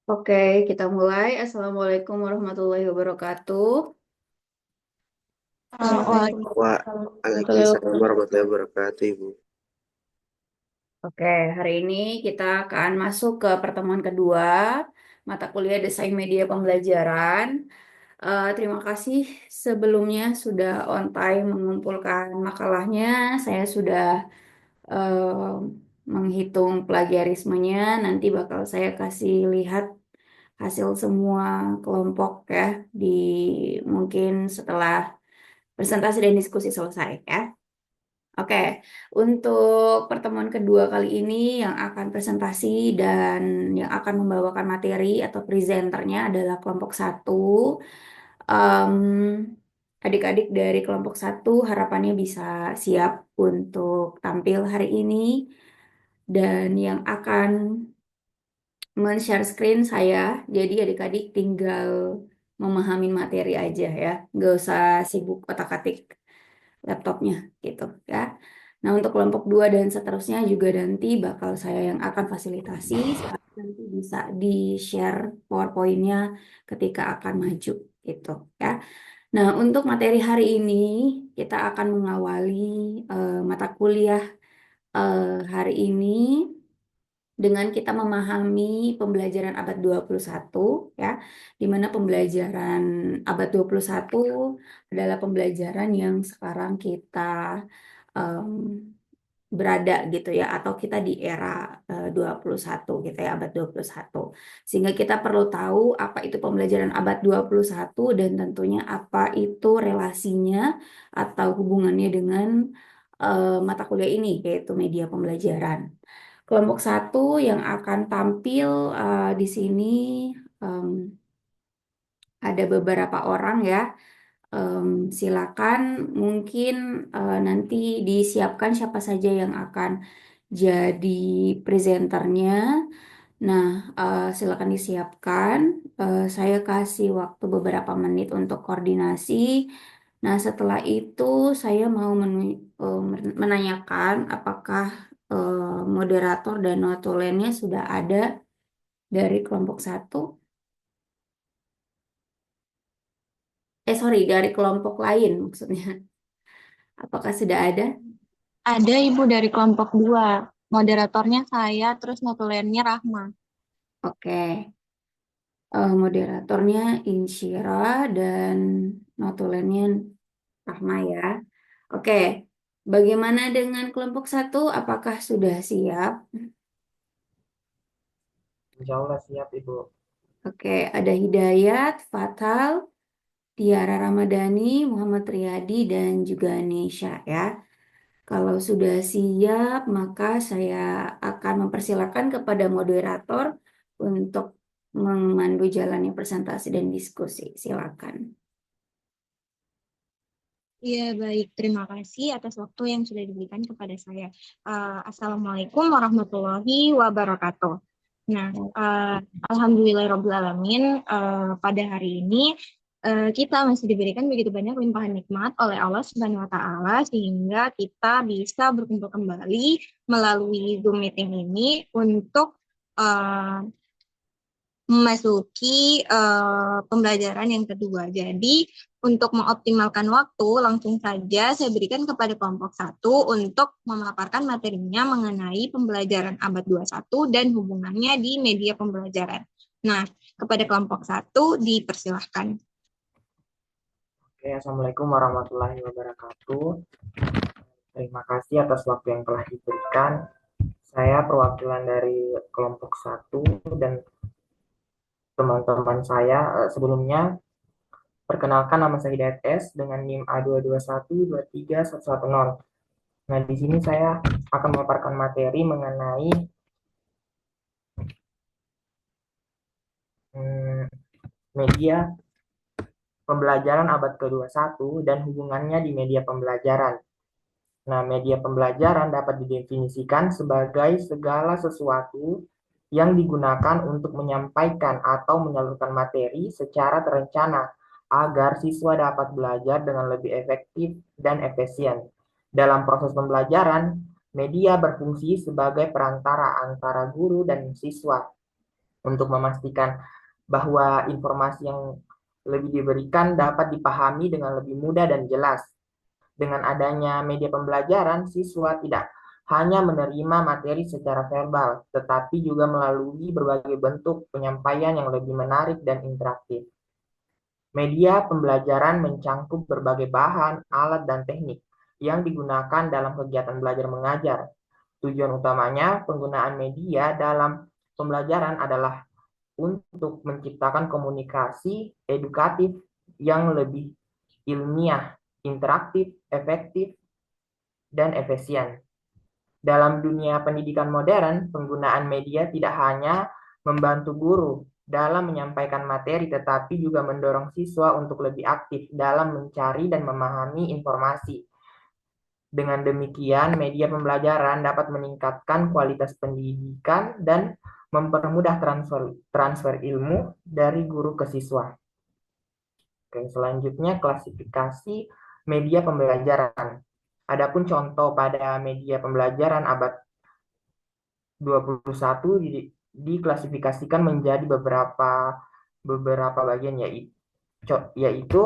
Oke, kita mulai. Assalamualaikum warahmatullahi wabarakatuh. Waalaikumsalam warahmatullahi Waalaikumsalam wabarakatuh. warahmatullahi wabarakatuh, Ibu. Oke, hari ini kita akan masuk ke pertemuan kedua mata kuliah Desain Media Pembelajaran. Terima kasih sebelumnya sudah on time mengumpulkan makalahnya. Saya sudah eh, menghitung plagiarismenya. Nanti bakal saya kasih lihat hasil semua kelompok ya di mungkin setelah presentasi dan diskusi selesai ya. Oke, untuk pertemuan kedua kali ini yang akan presentasi dan yang akan membawakan materi atau presenternya adalah kelompok satu. Em, Adik-adik dari kelompok satu harapannya bisa siap untuk tampil hari ini dan yang akan men-share screen saya. Jadi adik-adik tinggal memahami materi aja ya, nggak usah sibuk otak-atik laptopnya gitu ya. Nah, untuk kelompok 2 dan seterusnya juga nanti bakal saya yang akan fasilitasi. Nanti bisa di-share PowerPoint-nya ketika akan maju gitu ya. Nah, untuk materi hari ini kita akan mengawali mata kuliah hari ini dengan kita memahami pembelajaran abad 21 ya, di mana pembelajaran abad 21 adalah pembelajaran yang sekarang kita em, berada gitu ya, atau kita di era 21 gitu ya, abad 21. Sehingga kita perlu tahu apa itu pembelajaran abad 21 dan tentunya apa itu relasinya atau hubungannya dengan mata kuliah ini yaitu media pembelajaran. Kelompok satu yang akan tampil di sini em, ada beberapa orang ya. Em, Silakan mungkin nanti disiapkan siapa saja yang akan jadi presenternya. Nah, silakan disiapkan. Saya kasih waktu beberapa menit untuk koordinasi. Nah, setelah itu saya mau menanyakan apakah moderator dan notulennya sudah ada dari kelompok satu. Sorry, dari kelompok lain maksudnya. Apakah sudah ada? Ada ibu dari kelompok 2. Moderatornya saya, terus notulennya Rahma. Oke. Moderatornya Insyira dan notulennya Rahma ya. Oke. Bagaimana dengan kelompok satu? Apakah sudah siap? Insya Allah siap, Ibu. Oke, ada Hidayat, Fatal, Tiara Ramadhani, Muhammad Riyadi, dan juga Nisha ya. Kalau sudah siap, maka saya akan mempersilakan kepada moderator untuk memandu jalannya presentasi dan diskusi. Silakan. Iya, baik. Terima kasih atas waktu yang sudah diberikan kepada saya. Assalamualaikum warahmatullahi wabarakatuh. Nah, Alhamdulillahirrahmanirrahim. Pada hari ini kita masih diberikan begitu banyak limpahan nikmat oleh Allah Subhanahu Wa Taala sehingga kita bisa berkumpul kembali melalui Zoom meeting ini untuk eh, memasuki pembelajaran yang kedua. Jadi, untuk mengoptimalkan waktu, langsung saja saya berikan kepada kelompok satu untuk memaparkan materinya mengenai pembelajaran abad 21 dan hubungannya di media pembelajaran. Nah, kepada kelompok satu dipersilahkan. Oke, Assalamualaikum warahmatullahi wabarakatuh. Terima kasih atas waktu yang telah diberikan. Saya perwakilan dari kelompok satu dan teman-teman saya. Sebelumnya, perkenalkan nama saya Hidayat S dengan NIM A221231110. Nah, di sini saya akan memaparkan materi mengenai hmm, media pembelajaran abad ke-21 dan hubungannya di media pembelajaran. Nah, media pembelajaran dapat didefinisikan sebagai segala sesuatu yang digunakan untuk menyampaikan atau menyalurkan materi secara terencana agar siswa dapat belajar dengan lebih efektif dan efisien. Dalam proses pembelajaran, media berfungsi sebagai perantara antara guru dan siswa. untuk memastikan bahwa informasi yang lebih diberikan dapat dipahami dengan lebih mudah dan jelas. Dengan adanya media pembelajaran, siswa tidak hanya menerima materi secara verbal, tetapi juga melalui berbagai bentuk penyampaian yang lebih menarik dan interaktif. Media pembelajaran mencangkup berbagai bahan, alat, dan teknik yang digunakan dalam kegiatan belajar mengajar. Tujuan utamanya penggunaan media dalam pembelajaran adalah untuk menciptakan komunikasi edukatif yang lebih ilmiah, interaktif, efektif, dan efisien. Dalam dunia pendidikan modern, penggunaan media tidak hanya membantu guru dalam menyampaikan materi, tetapi juga mendorong siswa untuk lebih aktif dalam mencari dan memahami informasi. Dengan demikian, media pembelajaran dapat meningkatkan kualitas pendidikan dan mempermudah transfer ilmu dari guru ke siswa. Oke, selanjutnya klasifikasi media pembelajaran. Adapun contoh pada media pembelajaran abad 21 diklasifikasikan menjadi beberapa bagian, yaitu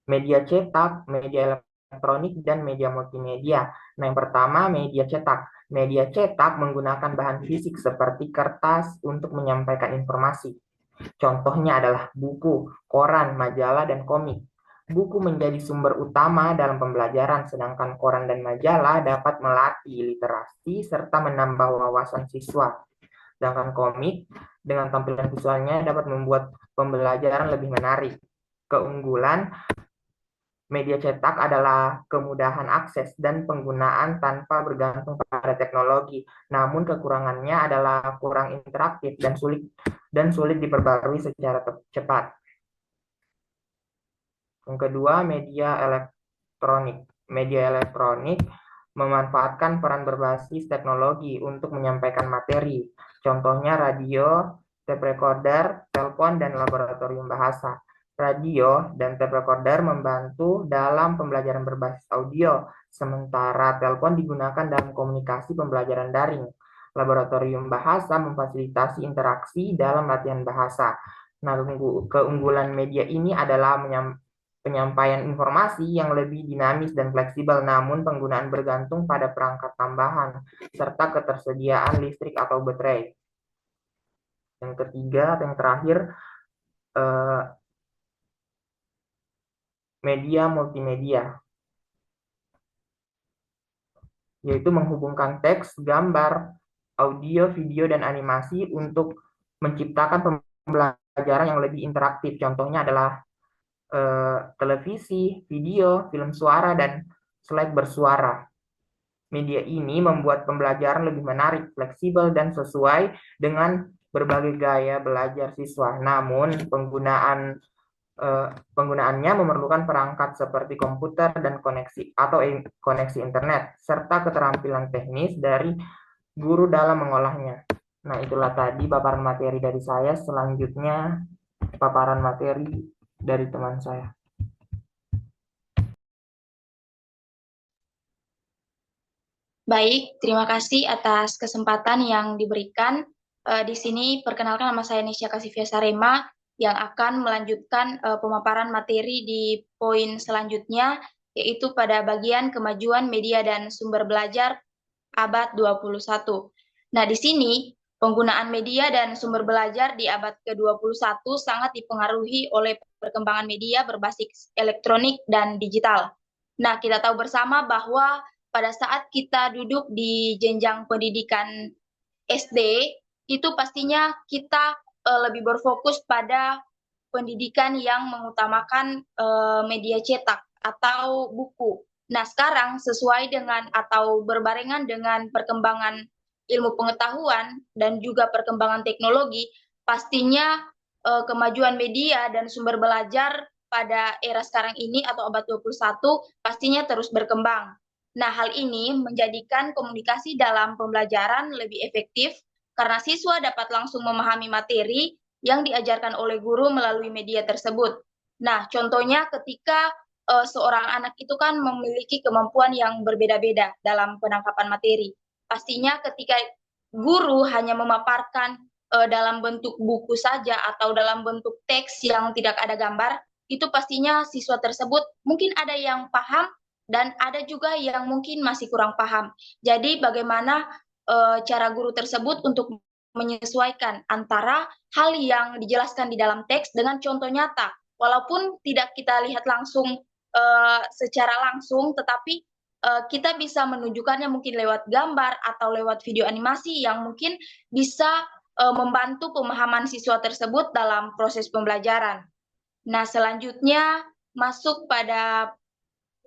media cetak, media elektronik, dan media multimedia. Nah, yang pertama media cetak. Media cetak menggunakan bahan fisik seperti kertas untuk menyampaikan informasi. Contohnya adalah buku, koran, majalah, dan komik. Buku menjadi sumber utama dalam pembelajaran, sedangkan koran dan majalah dapat melatih literasi serta menambah wawasan siswa. Sedangkan komik dengan tampilan visualnya dapat membuat pembelajaran lebih menarik. Keunggulan media cetak adalah kemudahan akses dan penggunaan tanpa bergantung pada teknologi. Namun kekurangannya adalah kurang interaktif dan sulit diperbarui secara cepat. Yang kedua, media elektronik. Media elektronik memanfaatkan peran berbasis teknologi untuk menyampaikan materi. Contohnya radio, tape recorder, telepon, dan laboratorium bahasa. Radio dan tape recorder membantu dalam pembelajaran berbasis audio, sementara telepon digunakan dalam komunikasi pembelajaran daring. Laboratorium bahasa memfasilitasi interaksi dalam latihan bahasa. Nah, keunggulan media ini adalah penyampaian informasi yang lebih dinamis dan fleksibel, namun penggunaan bergantung pada perangkat tambahan, serta ketersediaan listrik atau baterai. Yang ketiga, atau yang terakhir, media multimedia, yaitu menghubungkan teks, gambar, audio, video, dan animasi untuk menciptakan pembelajaran yang lebih interaktif. Contohnya adalah televisi, video, film suara, dan slide bersuara. Media ini membuat pembelajaran lebih menarik, fleksibel, dan sesuai dengan berbagai gaya belajar siswa. Namun, penggunaannya memerlukan perangkat seperti komputer dan koneksi internet, serta keterampilan teknis dari guru dalam mengolahnya. Nah, itulah tadi paparan materi dari saya. Selanjutnya, paparan materi dari teman saya. Baik, terima kasih atas kesempatan yang diberikan. Di sini perkenalkan nama saya Nisha Kasifia Sarema yang akan melanjutkan pemaparan materi di poin selanjutnya, yaitu pada bagian kemajuan media dan sumber belajar abad 21. Nah, di sini penggunaan media dan sumber belajar di abad ke-21 sangat dipengaruhi oleh perkembangan media berbasis elektronik dan digital. Nah, kita tahu bersama bahwa pada saat kita duduk di jenjang pendidikan SD, itu pastinya kita lebih berfokus pada pendidikan yang mengutamakan media cetak atau buku. Nah, sekarang sesuai dengan atau berbarengan dengan perkembangan ilmu pengetahuan dan juga perkembangan teknologi, pastinya kemajuan media dan sumber belajar pada era sekarang ini atau abad 21 pastinya terus berkembang. Nah, hal ini menjadikan komunikasi dalam pembelajaran lebih efektif karena siswa dapat langsung memahami materi yang diajarkan oleh guru melalui media tersebut. Nah, contohnya ketika seorang anak itu kan memiliki kemampuan yang berbeda-beda dalam penangkapan materi. Pastinya ketika guru hanya memaparkan dalam bentuk buku saja atau dalam bentuk teks yang tidak ada gambar, itu pastinya siswa tersebut mungkin ada yang paham dan ada juga yang mungkin masih kurang paham. Jadi bagaimana cara guru tersebut untuk menyesuaikan antara hal yang dijelaskan di dalam teks dengan contoh nyata. Walaupun tidak kita lihat langsung secara langsung, tetapi kita bisa menunjukkannya mungkin lewat gambar atau lewat video animasi yang mungkin bisa membantu pemahaman siswa tersebut dalam proses pembelajaran. Nah, selanjutnya masuk pada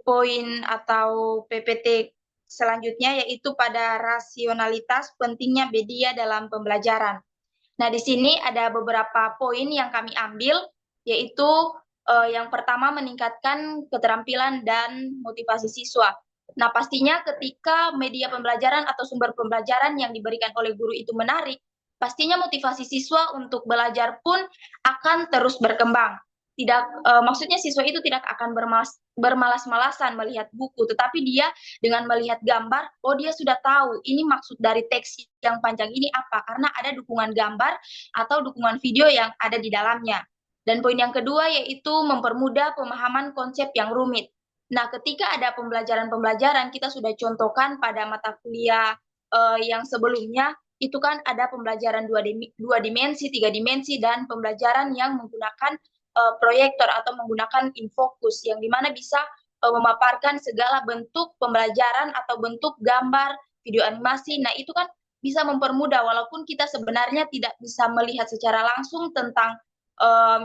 poin atau PPT selanjutnya, yaitu pada rasionalitas pentingnya media dalam pembelajaran. Nah, di sini ada beberapa poin yang kami ambil, yaitu yang pertama meningkatkan keterampilan dan motivasi siswa. Nah, pastinya ketika media pembelajaran atau sumber pembelajaran yang diberikan oleh guru itu menarik, pastinya motivasi siswa untuk belajar pun akan terus berkembang. Maksudnya siswa itu tidak akan bermalas-malasan melihat buku, tetapi dia dengan melihat gambar, oh dia sudah tahu ini maksud dari teks yang panjang ini apa, karena ada dukungan gambar atau dukungan video yang ada di dalamnya. Dan poin yang kedua yaitu mempermudah pemahaman konsep yang rumit. Nah, ketika ada pembelajaran-pembelajaran, kita sudah contohkan pada mata kuliah yang sebelumnya, itu kan ada pembelajaran 2 dimensi, 3 dimensi, dan pembelajaran yang menggunakan proyektor atau menggunakan infocus, yang dimana bisa memaparkan segala bentuk pembelajaran atau bentuk gambar, video animasi. Nah, itu kan bisa mempermudah, walaupun kita sebenarnya tidak bisa melihat secara langsung tentang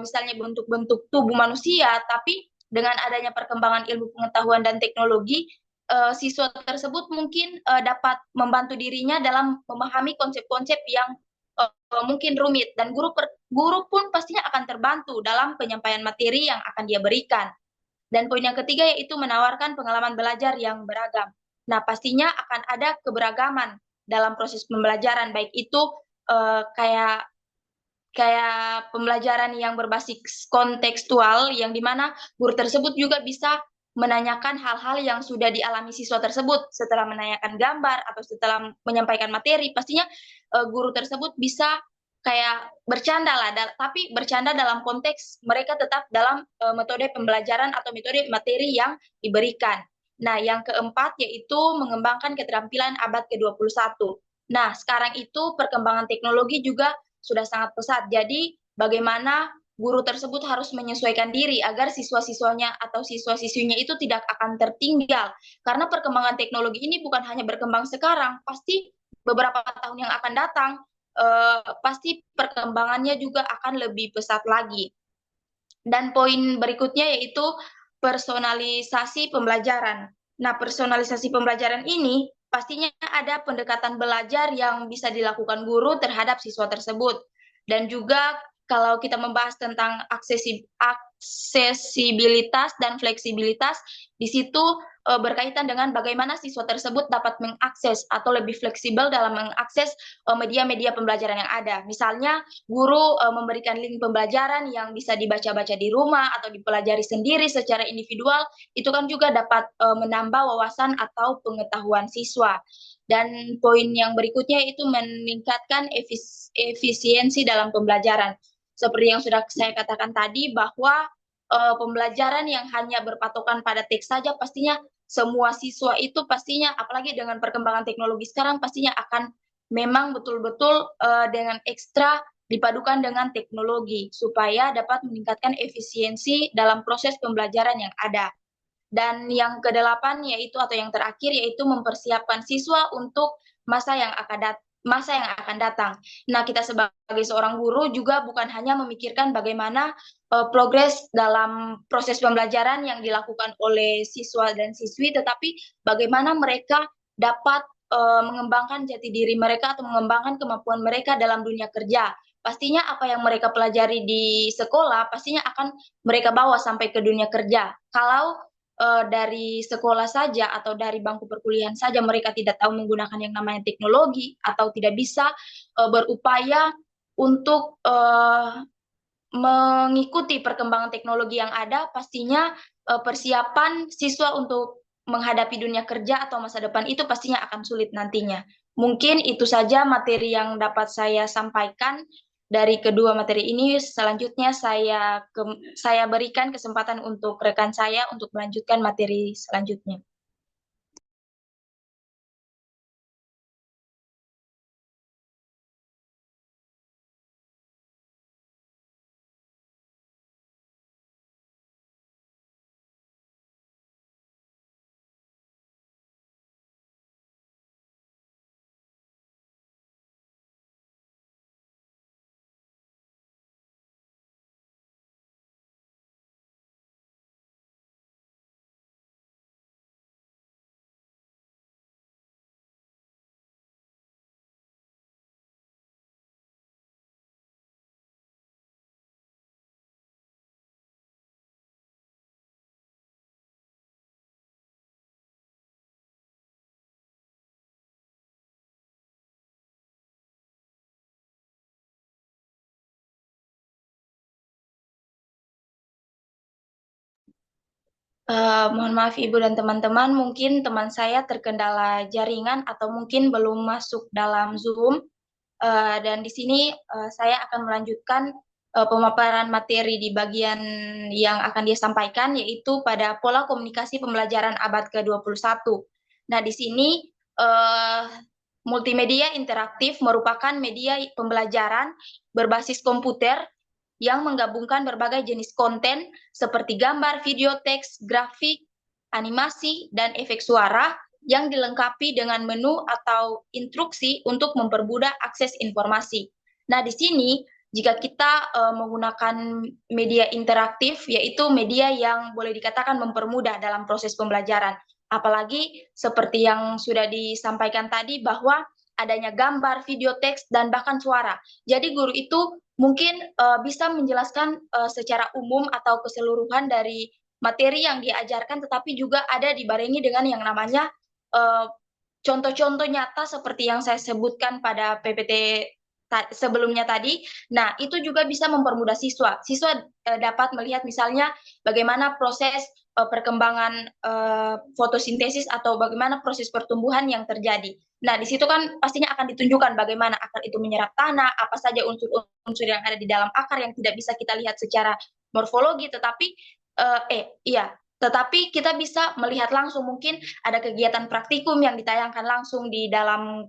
misalnya bentuk-bentuk tubuh manusia, tapi dengan adanya perkembangan ilmu pengetahuan dan teknologi, siswa tersebut mungkin dapat membantu dirinya dalam memahami konsep-konsep yang mungkin rumit, dan guru pun pastinya akan terbantu dalam penyampaian materi yang akan dia berikan. Dan poin yang ketiga yaitu menawarkan pengalaman belajar yang beragam. Nah, pastinya akan ada keberagaman dalam proses pembelajaran, baik itu kayak pembelajaran yang berbasis kontekstual, yang dimana guru tersebut juga bisa menanyakan hal-hal yang sudah dialami siswa tersebut setelah menanyakan gambar atau setelah menyampaikan materi. Pastinya guru tersebut bisa kayak bercanda lah, tapi bercanda dalam konteks mereka tetap dalam metode pembelajaran atau metode materi yang diberikan. Nah, yang keempat yaitu mengembangkan keterampilan abad ke-21. Nah, sekarang itu perkembangan teknologi juga sudah sangat pesat. Jadi bagaimana guru tersebut harus menyesuaikan diri agar siswa-siswanya atau siswa-siswinya itu tidak akan tertinggal. Karena perkembangan teknologi ini bukan hanya berkembang sekarang, pasti beberapa tahun yang akan datang, pasti perkembangannya juga akan lebih pesat lagi. Dan poin berikutnya yaitu personalisasi pembelajaran. Nah, personalisasi pembelajaran ini pastinya ada pendekatan belajar yang bisa dilakukan guru terhadap siswa tersebut. Dan juga kalau kita membahas tentang aksesibilitas dan fleksibilitas, di situ berkaitan dengan bagaimana siswa tersebut dapat mengakses atau lebih fleksibel dalam mengakses media-media pembelajaran yang ada. Misalnya, guru memberikan link pembelajaran yang bisa dibaca-baca di rumah atau dipelajari sendiri secara individual, itu kan juga dapat menambah wawasan atau pengetahuan siswa. Dan poin yang berikutnya itu meningkatkan efisiensi dalam pembelajaran. Seperti yang sudah saya katakan tadi, bahwa pembelajaran yang hanya berpatokan pada teks saja, pastinya semua siswa itu pastinya, apalagi dengan perkembangan teknologi sekarang, pastinya akan memang betul-betul dengan ekstra dipadukan dengan teknologi supaya dapat meningkatkan efisiensi dalam proses pembelajaran yang ada. Dan yang kedelapan yaitu atau yang terakhir yaitu mempersiapkan siswa untuk masa yang akan datang. Nah, kita sebagai seorang guru juga bukan hanya memikirkan bagaimana progres dalam proses pembelajaran yang dilakukan oleh siswa dan siswi, tetapi bagaimana mereka dapat mengembangkan jati diri mereka atau mengembangkan kemampuan mereka dalam dunia kerja. Pastinya apa yang mereka pelajari di sekolah pastinya akan mereka bawa sampai ke dunia kerja. Kalau dari sekolah saja atau dari bangku perkuliahan saja mereka tidak tahu menggunakan yang namanya teknologi atau tidak bisa berupaya untuk mengikuti perkembangan teknologi yang ada, pastinya persiapan siswa untuk menghadapi dunia kerja atau masa depan itu pastinya akan sulit nantinya. Mungkin itu saja materi yang dapat saya sampaikan dari kedua materi ini. Selanjutnya saya berikan kesempatan untuk rekan saya untuk melanjutkan materi selanjutnya. Mohon maaf Ibu dan teman-teman, mungkin teman saya terkendala jaringan atau mungkin belum masuk dalam Zoom. Dan di sini saya akan melanjutkan pemaparan materi di bagian yang akan dia sampaikan, yaitu pada pola komunikasi pembelajaran abad ke-21. Nah, di sini uh, multimedia interaktif merupakan media pembelajaran berbasis komputer yang menggabungkan berbagai jenis konten seperti gambar, video, teks, grafik, animasi, dan efek suara yang dilengkapi dengan menu atau instruksi untuk mempermudah akses informasi. Nah, di sini jika kita menggunakan media interaktif, yaitu media yang boleh dikatakan mempermudah dalam proses pembelajaran. Apalagi seperti yang sudah disampaikan tadi bahwa adanya gambar, video, teks, dan bahkan suara. Jadi guru itu mungkin bisa menjelaskan secara umum atau keseluruhan dari materi yang diajarkan, tetapi juga ada dibarengi dengan yang namanya contoh-contoh nyata seperti yang saya sebutkan pada PPT sebelumnya tadi. Nah, itu juga bisa mempermudah siswa. Siswa dapat melihat misalnya bagaimana proses perkembangan fotosintesis atau bagaimana proses pertumbuhan yang terjadi. Nah, di situ kan pastinya akan ditunjukkan bagaimana akar itu menyerap tanah, apa saja unsur-unsur yang ada di dalam akar yang tidak bisa kita lihat secara morfologi, tetapi kita bisa melihat langsung. Mungkin ada kegiatan praktikum yang ditayangkan langsung di dalam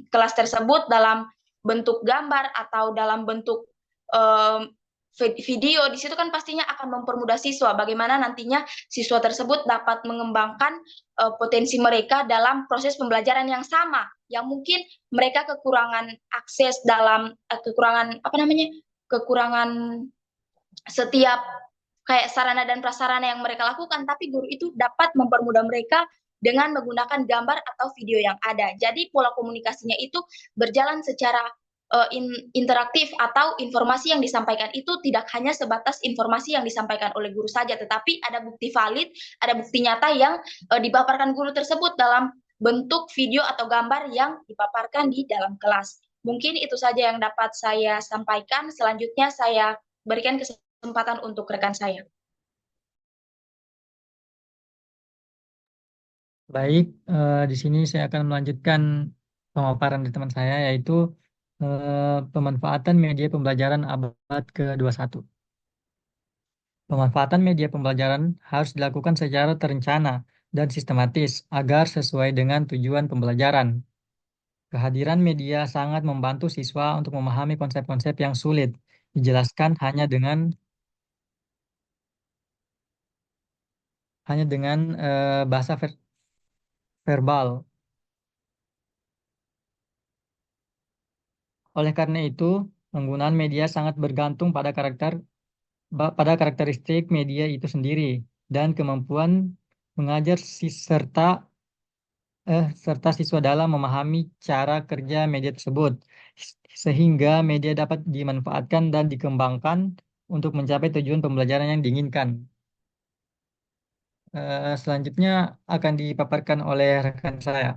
kelas tersebut dalam bentuk gambar atau dalam bentuk video. Di situ kan pastinya akan mempermudah siswa bagaimana nantinya siswa tersebut dapat mengembangkan potensi mereka dalam proses pembelajaran yang sama, yang mungkin mereka kekurangan akses dalam kekurangan setiap kayak sarana dan prasarana yang mereka lakukan, tapi guru itu dapat mempermudah mereka dengan menggunakan gambar atau video yang ada. Jadi pola komunikasinya itu berjalan secara interaktif, atau informasi yang disampaikan itu tidak hanya sebatas informasi yang disampaikan oleh guru saja, tetapi ada bukti valid, ada bukti nyata yang dipaparkan guru tersebut dalam bentuk video atau gambar yang dipaparkan di dalam kelas. Mungkin itu saja yang dapat saya sampaikan. Selanjutnya saya berikan kesempatan untuk rekan saya. Baik, di sini saya akan melanjutkan pemaparan di teman saya, yaitu pemanfaatan media pembelajaran abad ke-21. Pemanfaatan media pembelajaran harus dilakukan secara terencana dan sistematis agar sesuai dengan tujuan pembelajaran. Kehadiran media sangat membantu siswa untuk memahami konsep-konsep yang sulit dijelaskan hanya dengan bahasa verbal. Oleh karena itu, penggunaan media sangat bergantung pada karakteristik media itu sendiri dan kemampuan mengajar serta siswa dalam memahami cara kerja media tersebut, sehingga media dapat dimanfaatkan dan dikembangkan untuk mencapai tujuan pembelajaran yang diinginkan. Selanjutnya akan dipaparkan oleh rekan saya.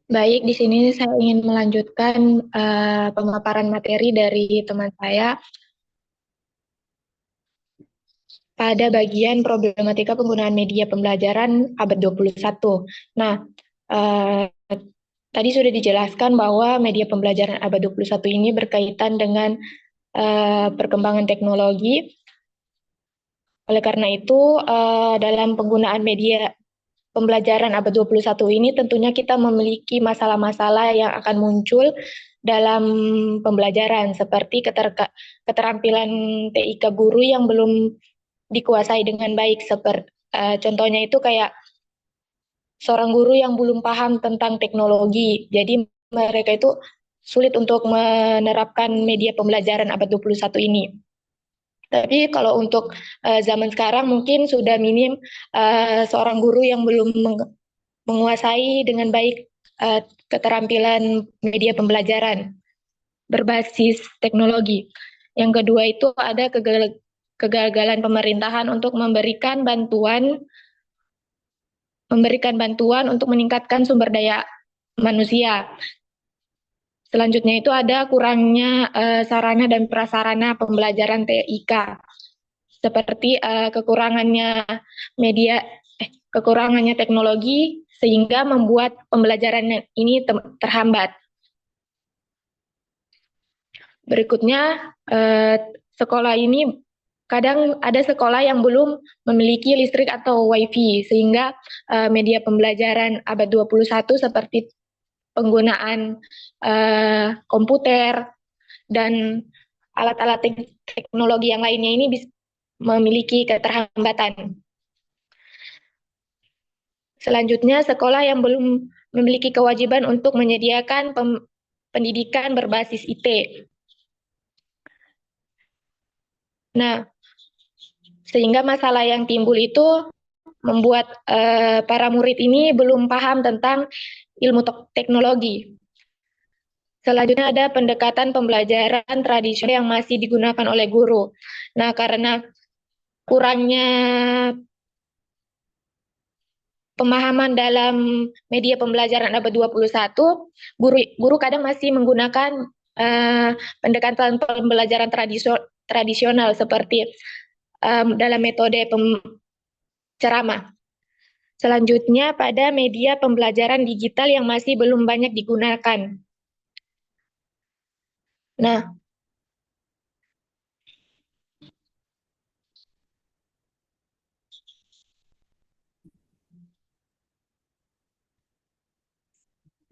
Baik, di sini saya ingin melanjutkan pemaparan materi dari teman saya pada bagian problematika penggunaan media pembelajaran abad 21. Nah, eh, tadi sudah dijelaskan bahwa media pembelajaran abad 21 ini berkaitan dengan perkembangan teknologi. Oleh karena itu, dalam penggunaan media pembelajaran abad 21 ini tentunya kita memiliki masalah-masalah yang akan muncul dalam pembelajaran seperti keterampilan TIK guru yang belum dikuasai dengan baik. Seperti contohnya itu kayak seorang guru yang belum paham tentang teknologi. Jadi mereka itu sulit untuk menerapkan media pembelajaran abad 21 ini. Tapi kalau untuk zaman sekarang mungkin sudah minim seorang guru yang belum menguasai dengan baik keterampilan media pembelajaran berbasis teknologi. Yang kedua itu ada kegagalan pemerintahan untuk memberikan bantuan untuk meningkatkan sumber daya manusia. Selanjutnya itu ada kurangnya sarana dan prasarana pembelajaran TIK, seperti kekurangannya teknologi sehingga membuat pembelajaran ini terhambat. Berikutnya, sekolah ini kadang ada sekolah yang belum memiliki listrik atau WiFi, sehingga media pembelajaran abad 21 seperti penggunaan komputer dan alat-alat teknologi yang lainnya ini memiliki keterhambatan. Selanjutnya, sekolah yang belum memiliki kewajiban untuk menyediakan pendidikan berbasis IT. Nah, sehingga masalah yang timbul itu membuat para murid ini belum paham tentang ilmu teknologi. Selanjutnya ada pendekatan pembelajaran tradisional yang masih digunakan oleh guru. Nah, karena kurangnya pemahaman dalam media pembelajaran abad 21, guru kadang masih menggunakan pendekatan pembelajaran tradisional seperti dalam metode ceramah. Selanjutnya pada media pembelajaran digital yang masih belum banyak digunakan. Nah,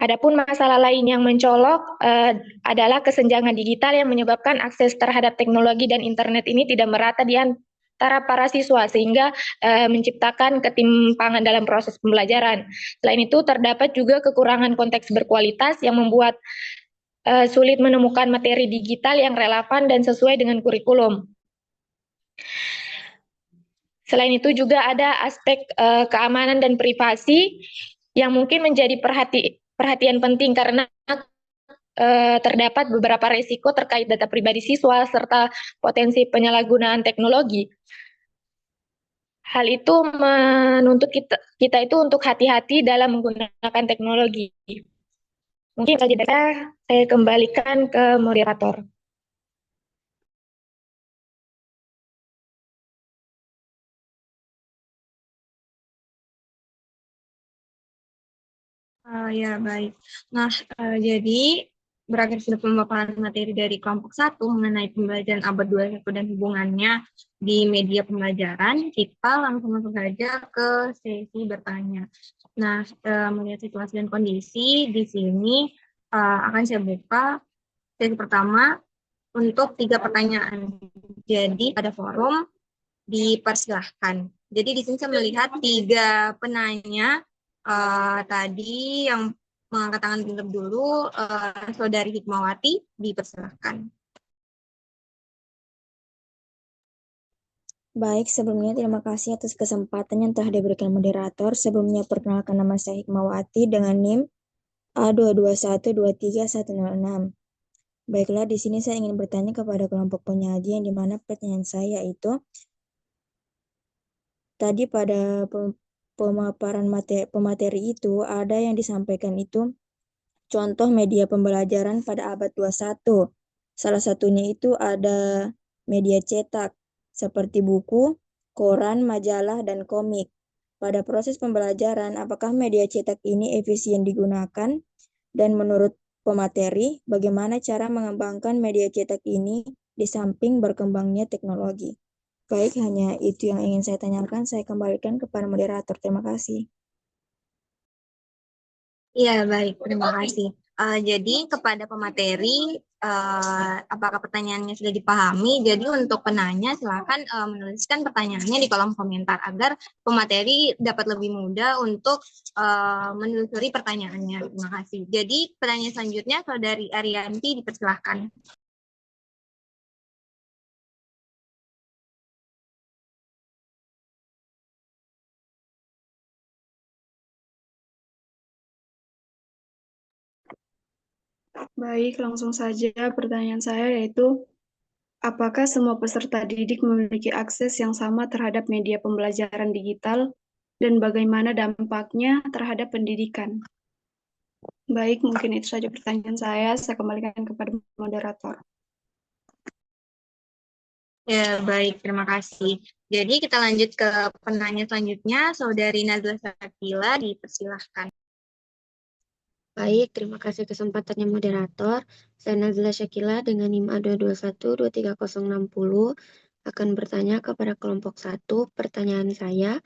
adapun masalah lain yang mencolok adalah kesenjangan digital yang menyebabkan akses terhadap teknologi dan internet ini tidak merata di antara para siswa sehingga menciptakan ketimpangan dalam proses pembelajaran. Selain itu terdapat juga kekurangan konteks berkualitas yang membuat sulit menemukan materi digital yang relevan dan sesuai dengan kurikulum. Selain itu juga ada aspek keamanan dan privasi yang mungkin menjadi perhatian penting karena terdapat beberapa risiko terkait data pribadi siswa serta potensi penyalahgunaan teknologi. Hal itu menuntut kita itu untuk hati-hati dalam menggunakan teknologi. Mungkin saja saya kembalikan ke moderator. Ya, baik. Nah, jadi berakhir sudah pemaparan materi dari kelompok 1 mengenai pembelajaran abad 21 dan hubungannya di media pembelajaran, kita langsung masuk saja ke sesi bertanya. Nah, melihat situasi dan kondisi di sini akan saya buka sesi pertama untuk 3 pertanyaan. Jadi pada forum dipersilahkan. Jadi di sini saya melihat 3 penanya tadi yang mengangkat tangan terlebih dulu, Saudari Hikmawati, dipersilahkan. Baik, sebelumnya terima kasih atas kesempatan yang telah diberikan moderator. Sebelumnya perkenalkan nama saya Hikmawati dengan NIM A221231006. Baiklah, di sini saya ingin bertanya kepada kelompok penyaji yang dimana pertanyaan saya itu tadi pada pemaparan pemateri itu ada yang disampaikan itu contoh media pembelajaran pada abad 21. Salah satunya itu ada media cetak, seperti buku, koran, majalah, dan komik. Pada proses pembelajaran, apakah media cetak ini efisien digunakan? Dan menurut pemateri, bagaimana cara mengembangkan media cetak ini di samping berkembangnya teknologi? Baik, hanya itu yang ingin saya tanyakan. Saya kembalikan kepada moderator. Terima kasih. Ya, baik. Terima kasih. Jadi kepada pemateri, apakah pertanyaannya sudah dipahami? Jadi untuk penanya, silakan menuliskan pertanyaannya di kolom komentar agar pemateri dapat lebih mudah untuk menelusuri pertanyaannya. Terima kasih. Jadi pertanyaan selanjutnya, Saudari Arianti, dipersilahkan. Baik, langsung saja pertanyaan saya yaitu, apakah semua peserta didik memiliki akses yang sama terhadap media pembelajaran digital dan bagaimana dampaknya terhadap pendidikan? Baik, mungkin itu saja pertanyaan saya. Saya kembalikan kepada moderator. Ya, baik. Terima kasih. Jadi kita lanjut ke penanya selanjutnya, Saudari Nazla Sakila, dipersilahkan. Baik, terima kasih kesempatannya moderator. Saya Nazla Syakila dengan NIM A221-23060 akan bertanya kepada kelompok 1. Pertanyaan saya,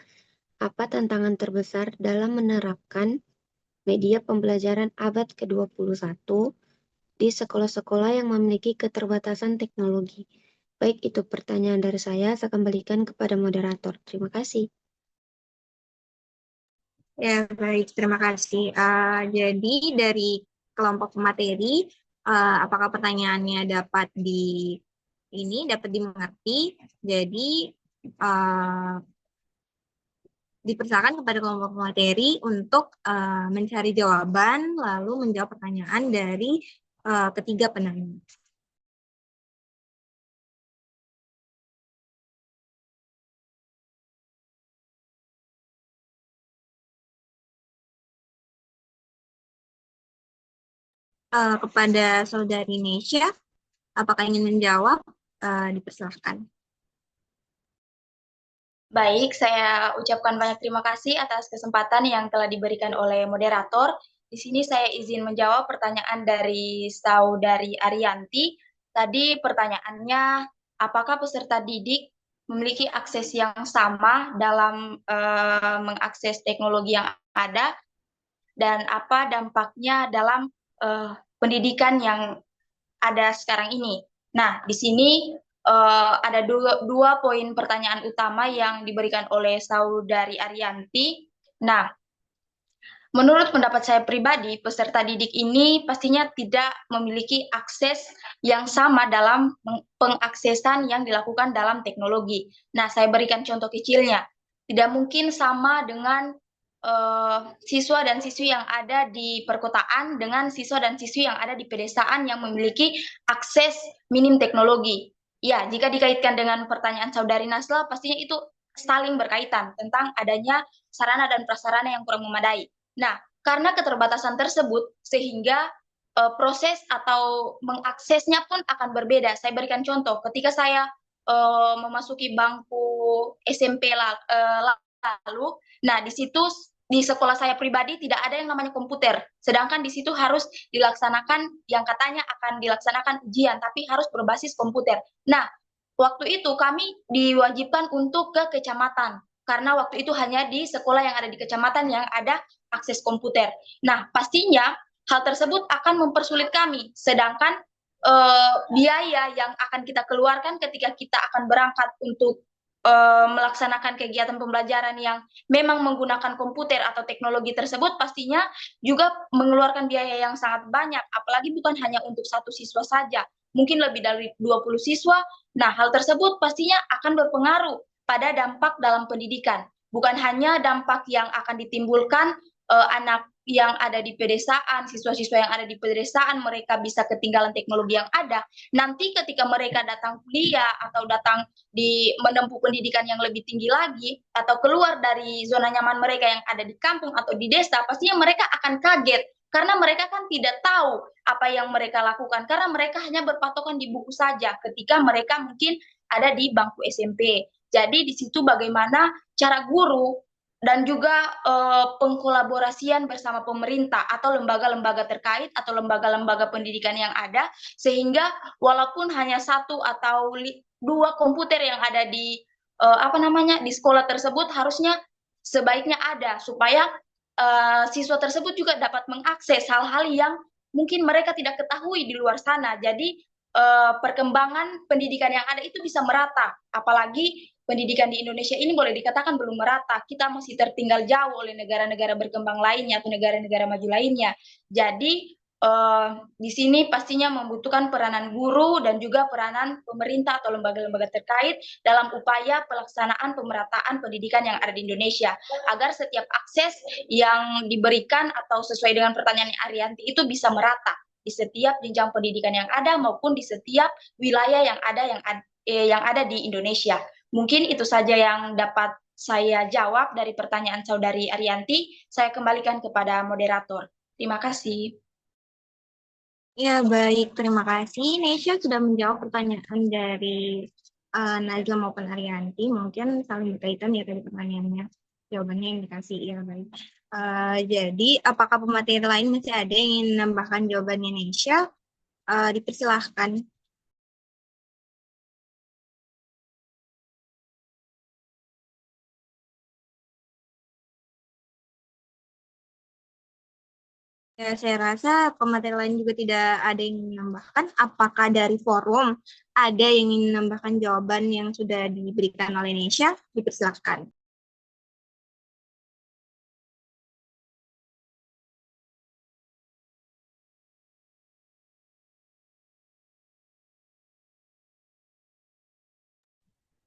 apa tantangan terbesar dalam menerapkan media pembelajaran abad ke-21 di sekolah-sekolah yang memiliki keterbatasan teknologi? Baik, itu pertanyaan dari saya kembalikan kepada moderator. Terima kasih. Ya, baik. Terima kasih. Jadi dari kelompok materi, apakah pertanyaannya dapat dapat dimengerti? Jadi dipersilakan kepada kelompok materi untuk mencari jawaban lalu menjawab pertanyaan dari ketiga penanya. Kepada Saudari Nesya, apakah ingin menjawab? Dipersilahkan. Baik, saya ucapkan banyak terima kasih atas kesempatan yang telah diberikan oleh moderator. Di sini saya izin menjawab pertanyaan dari Saudari Arianti. Tadi pertanyaannya, apakah peserta didik memiliki akses yang sama dalam mengakses teknologi yang ada, dan apa dampaknya dalam pendidikan yang ada sekarang ini? Nah, di sini ada dua poin pertanyaan utama yang diberikan oleh Saudari Arianti. Nah, menurut pendapat saya pribadi, peserta didik ini pastinya tidak memiliki akses yang sama dalam pengaksesan yang dilakukan dalam teknologi. Nah, saya berikan contoh kecilnya. Tidak mungkin sama dengan siswa dan siswi yang ada di perkotaan dengan siswa dan siswi yang ada di pedesaan yang memiliki akses minim teknologi. Ya, jika dikaitkan dengan pertanyaan Saudari Nasla, pastinya itu saling berkaitan tentang adanya sarana dan prasarana yang kurang memadai. Nah, karena keterbatasan tersebut, sehingga proses atau mengaksesnya pun akan berbeda. Saya berikan contoh, ketika saya memasuki bangku SMP lalu, nah di situ di sekolah saya pribadi tidak ada yang namanya komputer, sedangkan di situ harus dilaksanakan yang katanya akan dilaksanakan ujian, tapi harus berbasis komputer. Nah, waktu itu kami diwajibkan untuk ke kecamatan, karena waktu itu hanya di sekolah yang ada di kecamatan yang ada akses komputer. Nah, pastinya hal tersebut akan mempersulit kami, sedangkan biaya yang akan kita keluarkan ketika kita akan berangkat untuk melaksanakan kegiatan pembelajaran yang memang menggunakan komputer atau teknologi tersebut pastinya juga mengeluarkan biaya yang sangat banyak, apalagi bukan hanya untuk satu siswa saja, mungkin lebih dari 20 siswa. Nah, hal tersebut pastinya akan berpengaruh pada dampak dalam pendidikan, bukan hanya dampak yang akan ditimbulkan anak yang ada di pedesaan, siswa-siswa yang ada di pedesaan, mereka bisa ketinggalan teknologi yang ada. Nanti ketika mereka datang kuliah atau datang menempuh pendidikan yang lebih tinggi lagi, atau keluar dari zona nyaman mereka yang ada di kampung atau di desa, pastinya mereka akan kaget karena mereka kan tidak tahu apa yang mereka lakukan, karena mereka hanya berpatokan di buku saja ketika mereka mungkin ada di bangku SMP. Jadi di situ bagaimana cara guru dan juga pengkolaborasian bersama pemerintah atau lembaga-lembaga terkait atau lembaga-lembaga pendidikan yang ada, sehingga walaupun hanya satu atau dua komputer yang ada di di sekolah tersebut, harusnya sebaiknya ada supaya siswa tersebut juga dapat mengakses hal-hal yang mungkin mereka tidak ketahui di luar sana. Jadi perkembangan pendidikan yang ada itu bisa merata, apalagi pendidikan di Indonesia ini boleh dikatakan belum merata. Kita masih tertinggal jauh oleh negara-negara berkembang lainnya atau negara-negara maju lainnya. Jadi di sini pastinya membutuhkan peranan guru dan juga peranan pemerintah atau lembaga-lembaga terkait dalam upaya pelaksanaan pemerataan pendidikan yang ada di Indonesia, agar setiap akses yang diberikan atau sesuai dengan pertanyaan Arianti itu bisa merata di setiap jenjang pendidikan yang ada maupun di setiap wilayah yang ada di Indonesia. Mungkin itu saja yang dapat saya jawab dari pertanyaan saudari Arianti. Saya kembalikan kepada moderator. Terima kasih. Ya, baik. Terima kasih. Nesya sudah menjawab pertanyaan dari Najla maupun Arianti. Mungkin saling berkaitan ya tadi pertanyaannya. Jawabannya yang dikasih. Ya, baik. Jadi, apakah pemateri lain masih ada yang ingin menambahkan jawabannya Nesya? Dipersilahkan. Ya, saya rasa pemateri lain juga tidak ada yang menambahkan. Apakah dari forum ada yang ingin menambahkan jawaban yang sudah diberikan oleh Nesya? Dipersilahkan.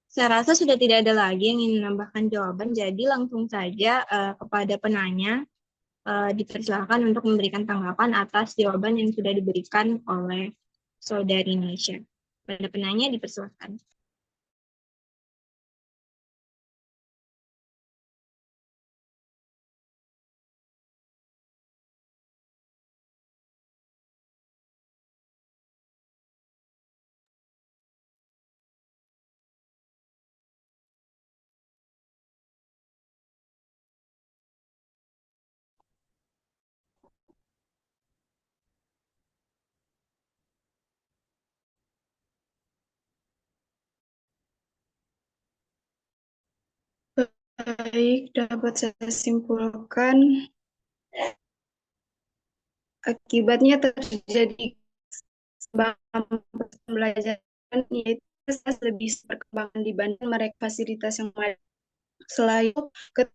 Saya rasa sudah tidak ada lagi yang ingin menambahkan jawaban, jadi langsung saja kepada penanya dipersilakan untuk memberikan tanggapan atas jawaban yang sudah diberikan oleh saudari Nesya. Pada penanya dipersilakan. Baik, dapat saya simpulkan akibatnya terjadi pembelajaran yaitu lebih perkembangan dibanding mereka fasilitas yang ada. Selain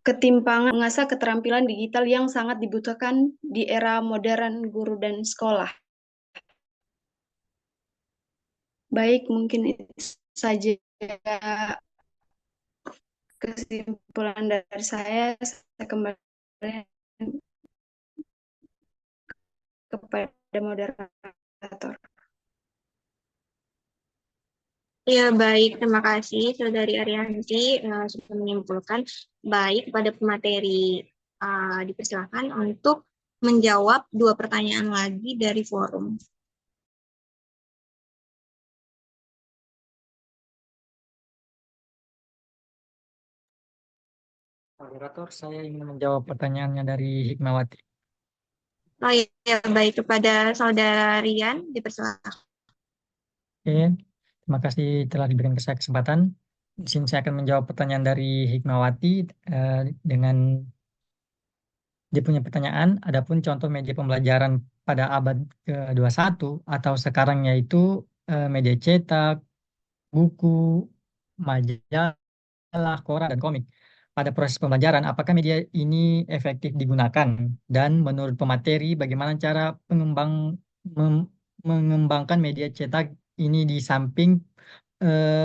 ketimpangan mengasah keterampilan digital yang sangat dibutuhkan di era modern guru dan sekolah. Baik, mungkin itu saja kesimpulan dari saya. Saya kembali kepada moderator. Ya, baik. Terima kasih, Saudari Arianti sudah menyimpulkan. Baik, pada pemateri dipersilakan untuk menjawab dua pertanyaan lagi dari forum. Moderator, saya ingin menjawab pertanyaannya dari Hikmawati. Oh ya, baik. Kepada Saudara Rian, dipersilakan. Oke, terima kasih telah diberikan saya kesempatan. Di sini saya akan menjawab pertanyaan dari Hikmawati dengan dia punya pertanyaan. Adapun contoh media pembelajaran pada abad ke-21 atau sekarang yaitu media cetak, buku, majalah, koran, dan komik. Pada proses pembelajaran, apakah media ini efektif digunakan? Dan menurut pemateri, bagaimana cara mengembangkan media cetak ini di samping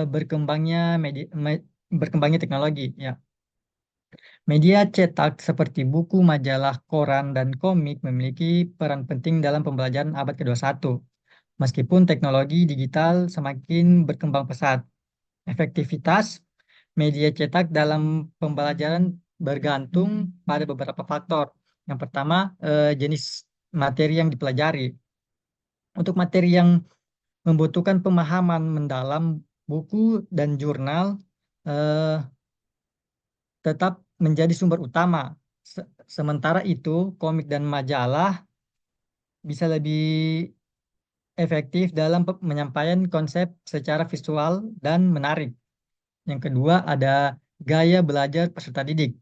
berkembangnya teknologi? Ya. Media cetak seperti buku, majalah, koran, dan komik memiliki peran penting dalam pembelajaran abad ke-21. Meskipun teknologi digital semakin berkembang pesat, efektivitas media cetak dalam pembelajaran bergantung pada beberapa faktor. Yang pertama, jenis materi yang dipelajari. Untuk materi yang membutuhkan pemahaman mendalam, buku dan jurnal tetap menjadi sumber utama. Sementara itu, komik dan majalah bisa lebih efektif dalam menyampaikan konsep secara visual dan menarik. Yang kedua ada gaya belajar peserta didik.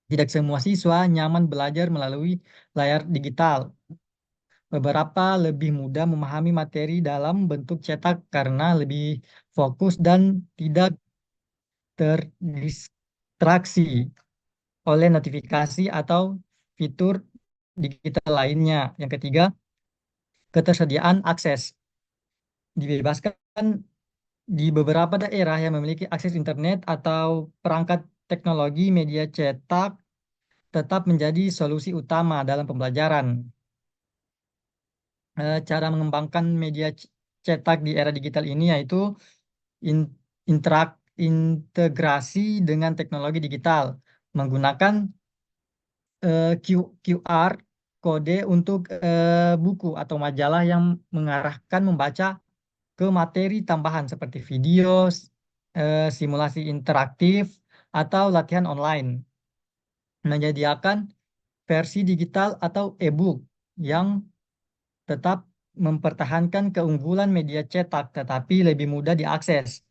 Tidak semua siswa nyaman belajar melalui layar digital. Beberapa lebih mudah memahami materi dalam bentuk cetak karena lebih fokus dan tidak terdistraksi oleh notifikasi atau fitur digital lainnya. Yang ketiga, ketersediaan akses. Dibebaskan di beberapa daerah yang memiliki akses internet atau perangkat teknologi, media cetak tetap menjadi solusi utama dalam pembelajaran. Cara mengembangkan media cetak di era digital ini yaitu integrasi dengan teknologi digital, menggunakan QR kode untuk buku atau majalah yang mengarahkan membaca ke materi tambahan seperti video, simulasi interaktif, atau latihan online. Menyediakan versi digital atau e-book yang tetap mempertahankan keunggulan media cetak tetapi lebih mudah diakses.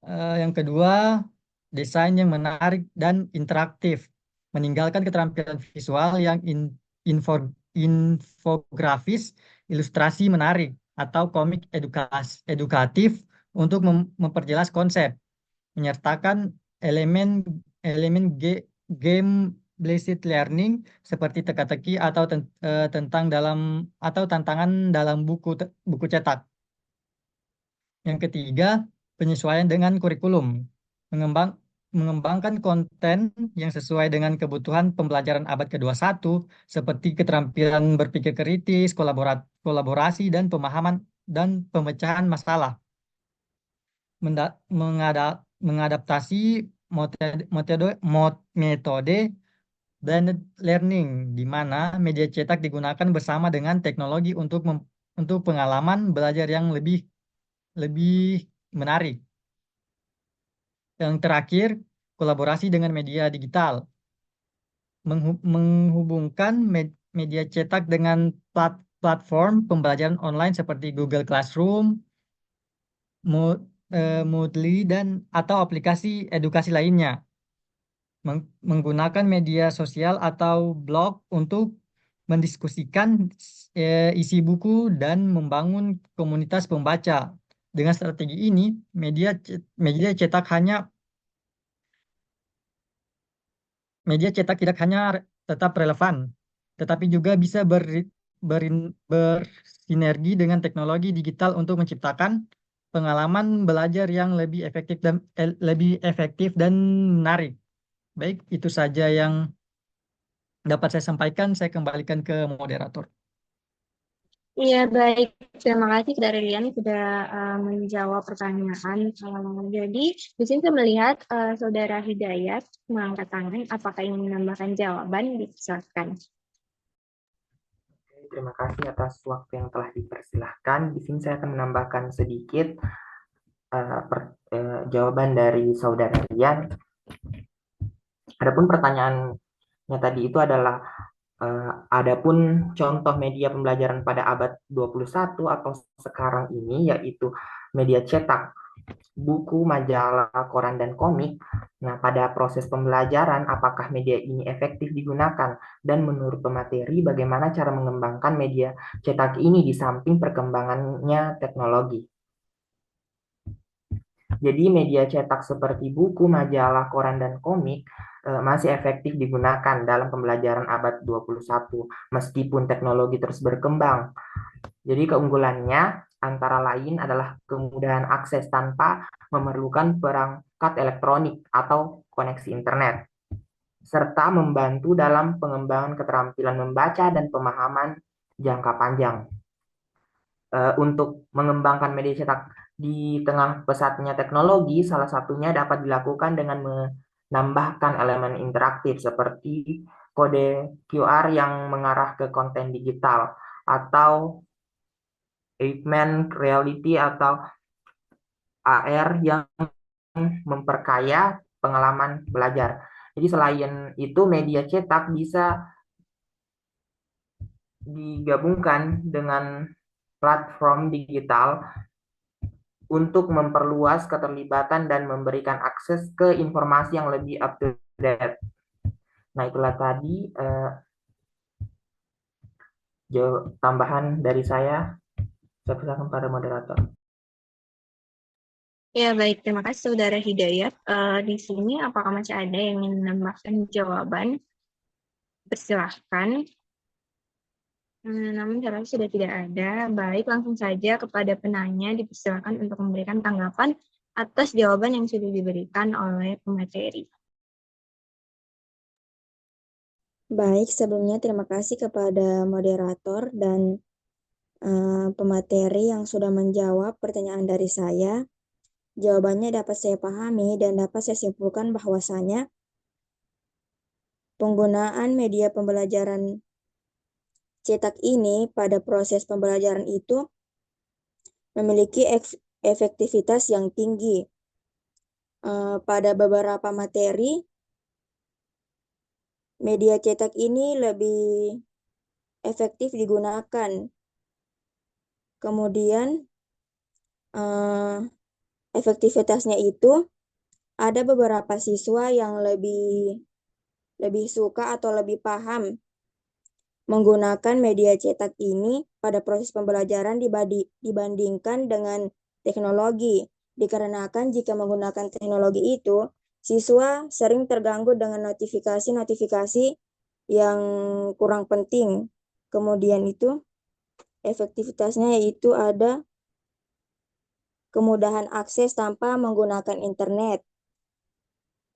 Yang kedua, desain yang menarik dan interaktif, meninggalkan keterampilan visual yang infografis, ilustrasi menarik, atau komik edukatif untuk memperjelas konsep, menyertakan elemen elemen game based learning seperti teka-teki atau tentang dalam atau tantangan dalam buku cetak. Yang ketiga, penyesuaian dengan kurikulum, mengembangkan konten yang sesuai dengan kebutuhan pembelajaran abad ke-21 seperti keterampilan berpikir kritis, kolaborasi dan pemahaman dan pemecahan masalah. Mengadaptasi metode blended learning di mana media cetak digunakan bersama dengan teknologi untuk pengalaman belajar yang lebih menarik. Yang terakhir, kolaborasi dengan media digital. Menghubungkan media cetak dengan platform pembelajaran online seperti Google Classroom, Moodle, atau aplikasi edukasi lainnya. Menggunakan media sosial atau blog untuk mendiskusikan isi buku dan membangun komunitas pembaca. Dengan strategi ini, media cetak tidak hanya tetap relevan, tetapi juga bisa bersinergi dengan teknologi digital untuk menciptakan pengalaman belajar yang lebih efektif dan menarik. Baik, itu saja yang dapat saya sampaikan. Saya kembalikan ke moderator. Iya, baik. Terima kasih dari Rian sudah menjawab pertanyaan. Jadi, di sini saya melihat Saudara Hidayat mengangkat tangan. Apakah ingin menambahkan jawaban? Dipersilakan. Terima kasih atas waktu yang telah dipersilahkan. Di sini saya akan menambahkan sedikit jawaban dari Saudara Rian. Adapun pertanyaannya tadi itu adalah adapun contoh media pembelajaran pada abad 21 atau sekarang ini yaitu media cetak, buku, majalah, koran, dan komik. Nah, pada proses pembelajaran, apakah media ini efektif digunakan? Dan menurut pemateri, bagaimana cara mengembangkan media cetak ini di samping perkembangannya teknologi? Jadi media cetak seperti buku, majalah, koran, dan komik masih efektif digunakan dalam pembelajaran abad 21 meskipun teknologi terus berkembang. Jadi keunggulannya antara lain adalah kemudahan akses tanpa memerlukan perangkat elektronik atau koneksi internet, serta membantu dalam pengembangan keterampilan membaca dan pemahaman jangka panjang. Untuk mengembangkan media cetak di tengah pesatnya teknologi, salah satunya dapat dilakukan dengan menambahkan elemen interaktif seperti kode QR yang mengarah ke konten digital atau augmented reality atau AR yang memperkaya pengalaman belajar. Jadi selain itu media cetak bisa digabungkan dengan platform digital untuk memperluas keterlibatan dan memberikan akses ke informasi yang lebih up to date. Nah, itulah tadi tambahan dari saya. Saya persilakan pada moderator. Ya, baik. Terima kasih, Saudara Hidayat. Di sini, apakah masih ada yang ingin menambahkan jawaban? Persilahkan. Namun saya rasa sudah tidak ada. Baik, langsung saja kepada penanya dipersilakan untuk memberikan tanggapan atas jawaban yang sudah diberikan oleh pemateri. Baik, sebelumnya terima kasih kepada moderator dan pemateri yang sudah menjawab pertanyaan dari saya. Jawabannya dapat saya pahami dan dapat saya simpulkan bahwasanya penggunaan media pembelajaran cetak ini pada proses pembelajaran itu memiliki efektivitas yang tinggi. Pada beberapa materi, media cetak ini lebih efektif digunakan. Kemudian, efektivitasnya itu ada beberapa siswa yang lebih suka atau lebih paham menggunakan media cetak ini pada proses pembelajaran dibandingkan dengan teknologi. Dikarenakan jika menggunakan teknologi itu, siswa sering terganggu dengan notifikasi-notifikasi yang kurang penting. Kemudian itu efektivitasnya yaitu ada kemudahan akses tanpa menggunakan internet.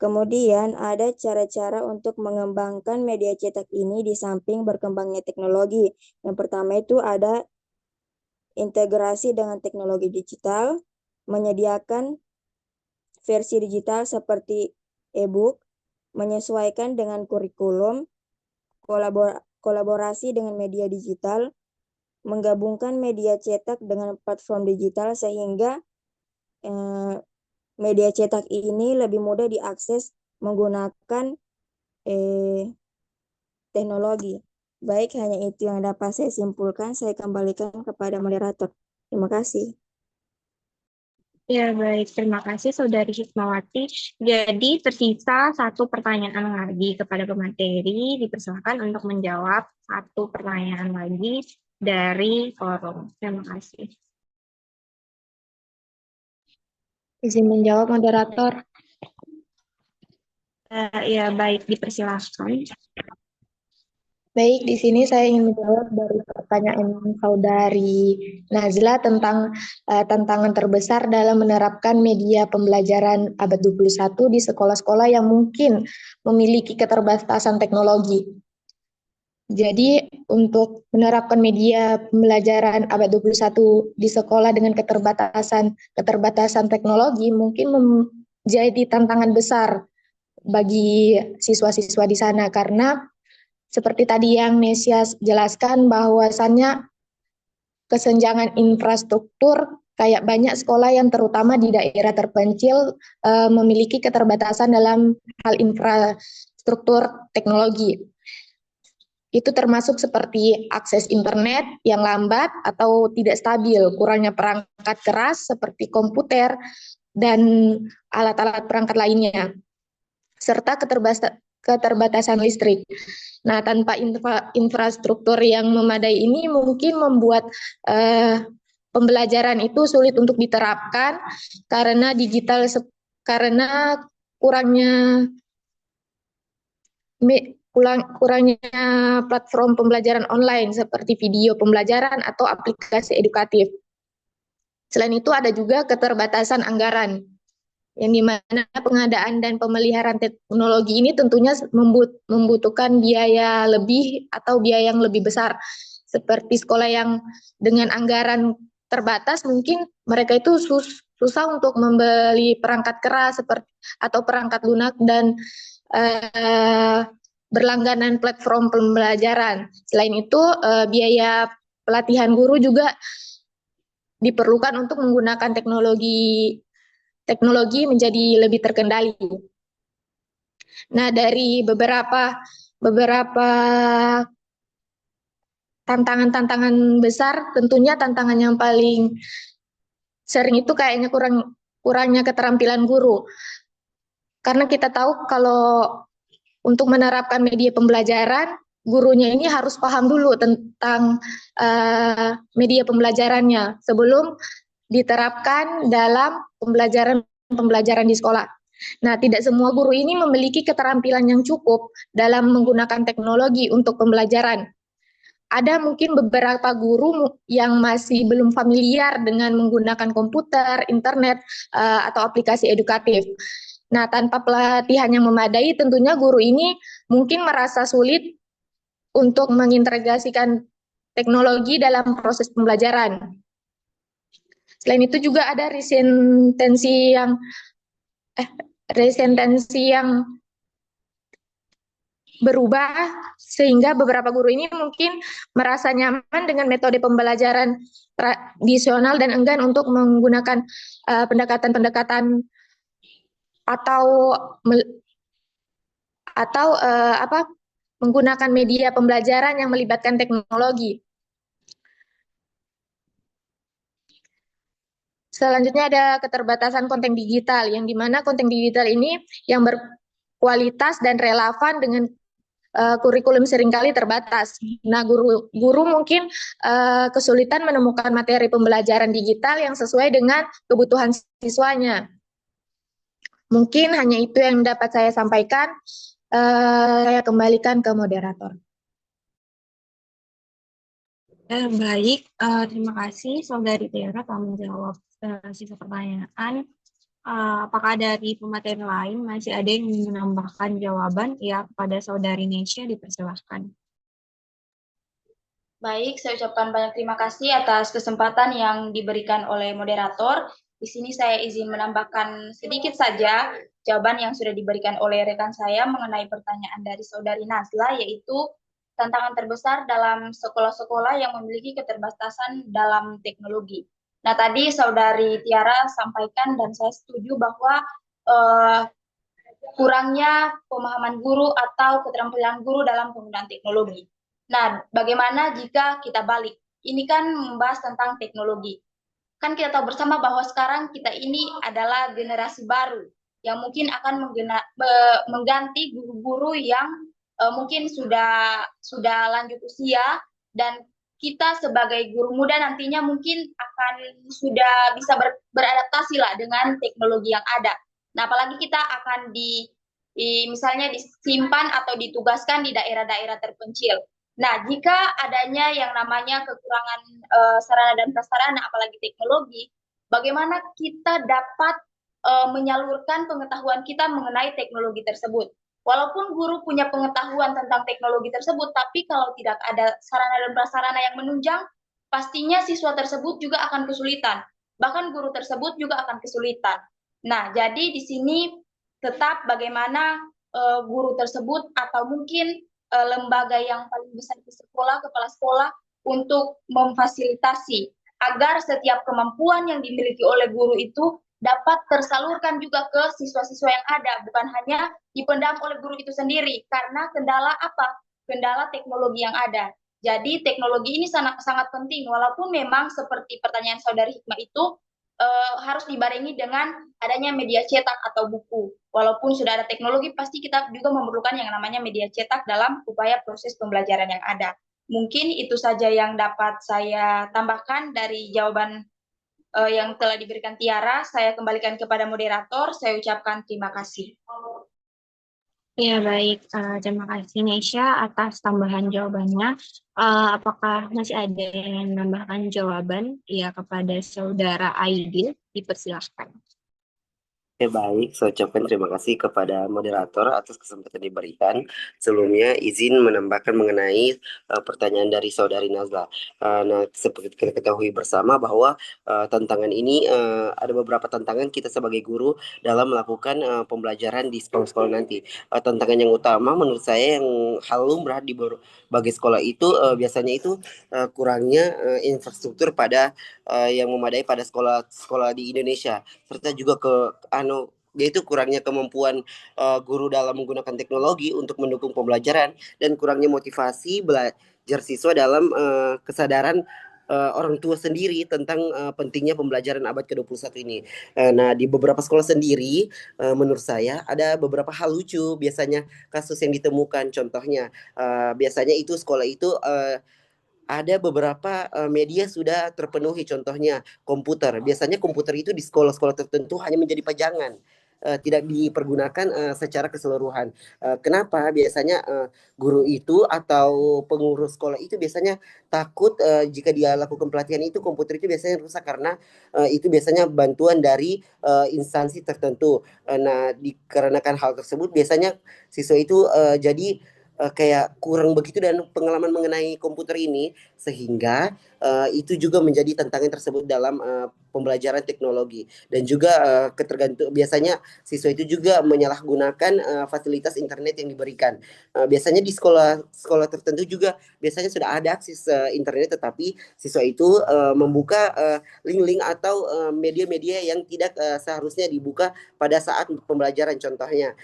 Kemudian ada cara-cara untuk mengembangkan media cetak ini di samping berkembangnya teknologi. Yang pertama itu ada integrasi dengan teknologi digital, menyediakan versi digital seperti e-book, menyesuaikan dengan kurikulum, kolaborasi dengan media digital, menggabungkan media cetak dengan platform digital sehingga media cetak ini lebih mudah diakses menggunakan teknologi. Baik, hanya itu yang dapat saya simpulkan. Saya kembalikan kepada moderator. Terima kasih. Ya, baik. Terima kasih, Saudari Hikmawati. Jadi, tersisa satu pertanyaan lagi kepada pemateri. Dipersilakan untuk menjawab satu pertanyaan lagi dari forum. Terima kasih. Izin menjawab, moderator. Ya, baik. Dipersilakan. Baik, di sini saya ingin menjawab dari pertanyaan Saudari Nazla tentang tantangan terbesar dalam menerapkan media pembelajaran abad 21 di sekolah-sekolah yang mungkin memiliki keterbatasan teknologi. Jadi, untuk menerapkan media pembelajaran abad 21 di sekolah dengan keterbatasan teknologi mungkin menjadi tantangan besar bagi siswa-siswa di sana karena seperti tadi yang Nesia jelaskan bahwasannya kesenjangan infrastruktur kayak banyak sekolah yang terutama di daerah terpencil memiliki keterbatasan dalam hal infrastruktur teknologi. Itu termasuk seperti akses internet yang lambat atau tidak stabil, kurangnya perangkat keras seperti komputer dan alat-alat perangkat lainnya, serta keterbatasan listrik. Nah, tanpa infrastruktur yang memadai ini mungkin membuat pembelajaran itu sulit untuk diterapkan karena karena kurangnya platform pembelajaran online seperti video pembelajaran atau aplikasi edukatif. Selain itu ada juga keterbatasan anggaran yang dimana pengadaan dan pemeliharaan teknologi ini tentunya membutuhkan biaya lebih atau biaya yang lebih besar. Seperti sekolah yang dengan anggaran terbatas, mungkin mereka itu susah untuk membeli perangkat keras seperti atau perangkat lunak berlangganan platform pembelajaran. Selain itu, biaya pelatihan guru juga diperlukan untuk menggunakan teknologi menjadi lebih terkendali. Nah, dari beberapa tantangan-tantangan besar, tentunya tantangan yang paling sering itu kayaknya kurangnya keterampilan guru. Karena kita tahu kalau untuk menerapkan media pembelajaran, gurunya ini harus paham dulu tentang media pembelajarannya sebelum diterapkan dalam pembelajaran di sekolah. Nah, tidak semua guru ini memiliki keterampilan yang cukup dalam menggunakan teknologi untuk pembelajaran. Ada mungkin beberapa guru yang masih belum familiar dengan menggunakan komputer, internet, atau aplikasi edukatif. Nah, tanpa pelatihan yang memadai, tentunya guru ini mungkin merasa sulit untuk mengintegrasikan teknologi dalam proses pembelajaran. Selain itu juga ada resentensi yang berubah, sehingga beberapa guru ini mungkin merasa nyaman dengan metode pembelajaran tradisional dan enggan untuk menggunakan pendekatan-pendekatan atau menggunakan media pembelajaran yang melibatkan teknologi. Selanjutnya ada keterbatasan konten digital, yang dimana konten digital ini yang berkualitas dan relevan dengan kurikulum seringkali terbatas. Nah, guru mungkin kesulitan menemukan materi pembelajaran digital yang sesuai dengan kebutuhan siswanya. Mungkin hanya itu yang dapat saya sampaikan. Saya kembalikan ke moderator. Baik, terima kasih Saudari Tiara telah menjawab sisa pertanyaan. Apakah dari pemateri lain masih ada yang ingin menambahkan jawaban? Ya, kepada Saudari Nesya dipersilahkan. Baik, saya ucapkan banyak terima kasih atas kesempatan yang diberikan oleh moderator. Di sini saya izin menambahkan sedikit saja jawaban yang sudah diberikan oleh rekan saya mengenai pertanyaan dari Saudari Nazla, yaitu tantangan terbesar dalam sekolah-sekolah yang memiliki keterbatasan dalam teknologi. Nah, tadi Saudari Tiara sampaikan dan saya setuju bahwa kurangnya pemahaman guru atau keterampilan guru dalam penggunaan teknologi. Nah, bagaimana jika kita balik? Ini kan membahas tentang teknologi. Kan kita tahu bersama bahwa sekarang kita ini adalah generasi baru yang mungkin akan mengganti guru-guru yang mungkin sudah lanjut usia, dan kita sebagai guru muda nantinya mungkin akan sudah bisa beradaptasi lah dengan teknologi yang ada. Nah, apalagi kita akan misalnya disimpan atau ditugaskan di daerah-daerah terpencil. Nah, jika adanya yang namanya kekurangan sarana dan prasarana, apalagi teknologi, bagaimana kita dapat menyalurkan pengetahuan kita mengenai teknologi tersebut? Walaupun guru punya pengetahuan tentang teknologi tersebut, tapi kalau tidak ada sarana dan prasarana yang menunjang, pastinya siswa tersebut juga akan kesulitan. Bahkan guru tersebut juga akan kesulitan. Nah, jadi di sini tetap bagaimana guru tersebut atau mungkin lembaga yang paling besar di sekolah, kepala sekolah, untuk memfasilitasi agar setiap kemampuan yang dimiliki oleh guru itu dapat tersalurkan juga ke siswa-siswa yang ada, bukan hanya dipendam oleh guru itu sendiri, karena kendala apa? Kendala teknologi yang ada. Jadi teknologi ini sangat penting, walaupun memang seperti pertanyaan Saudari Hikmah itu harus dibarengi dengan adanya media cetak atau buku. Walaupun sudah ada teknologi, pasti kita juga memerlukan yang namanya media cetak dalam upaya proses pembelajaran yang ada. Mungkin itu saja yang dapat saya tambahkan dari jawaban yang telah diberikan Tiara. Saya kembalikan kepada moderator. Saya ucapkan terima kasih. Ya, baik. Terima kasih Nesya atas tambahan jawabannya. Apakah masih ada yang menambahkan jawaban? Ya, kepada Saudara Aidil, dipersilahkan. Oke, baik. Saya ucapkan terima kasih kepada moderator atas kesempatan diberikan. Sebelumnya, izin menambahkan mengenai pertanyaan dari Saudari Nazla. Nah, seperti kita ketahui bersama bahwa tantangan ini ada beberapa tantangan kita sebagai guru dalam melakukan pembelajaran di sekolah-sekolah nanti. Tantangan yang utama menurut saya yang hal lumrah di berbagai sekolah itu biasanya itu kurangnya infrastruktur pada yang memadai pada sekolah-sekolah di Indonesia, serta juga yaitu kurangnya kemampuan guru dalam menggunakan teknologi untuk mendukung pembelajaran dan kurangnya motivasi belajar siswa dalam kesadaran orang tua sendiri tentang pentingnya pembelajaran abad ke-21 ini. Nah, di beberapa sekolah sendiri menurut saya ada beberapa hal lucu biasanya kasus yang ditemukan. Contohnya biasanya itu sekolah itu ada beberapa media sudah terpenuhi, contohnya komputer. Biasanya komputer itu di sekolah-sekolah tertentu hanya menjadi pajangan, tidak dipergunakan secara keseluruhan. Kenapa? Biasanya guru itu atau pengurus sekolah itu biasanya takut jika dia lakukan pelatihan itu komputer itu biasanya rusak karena itu biasanya bantuan dari instansi tertentu. Nah, dikarenakan hal tersebut biasanya siswa itu jadi kayak kurang begitu dan pengalaman mengenai komputer ini sehingga itu juga menjadi tantangan tersebut dalam pembelajaran teknologi dan juga ketergantung biasanya siswa itu juga menyalahgunakan fasilitas internet yang diberikan. Biasanya di sekolah tertentu juga biasanya sudah ada akses internet tetapi siswa itu membuka link-link atau media-media yang tidak seharusnya dibuka pada saat pembelajaran. Contohnya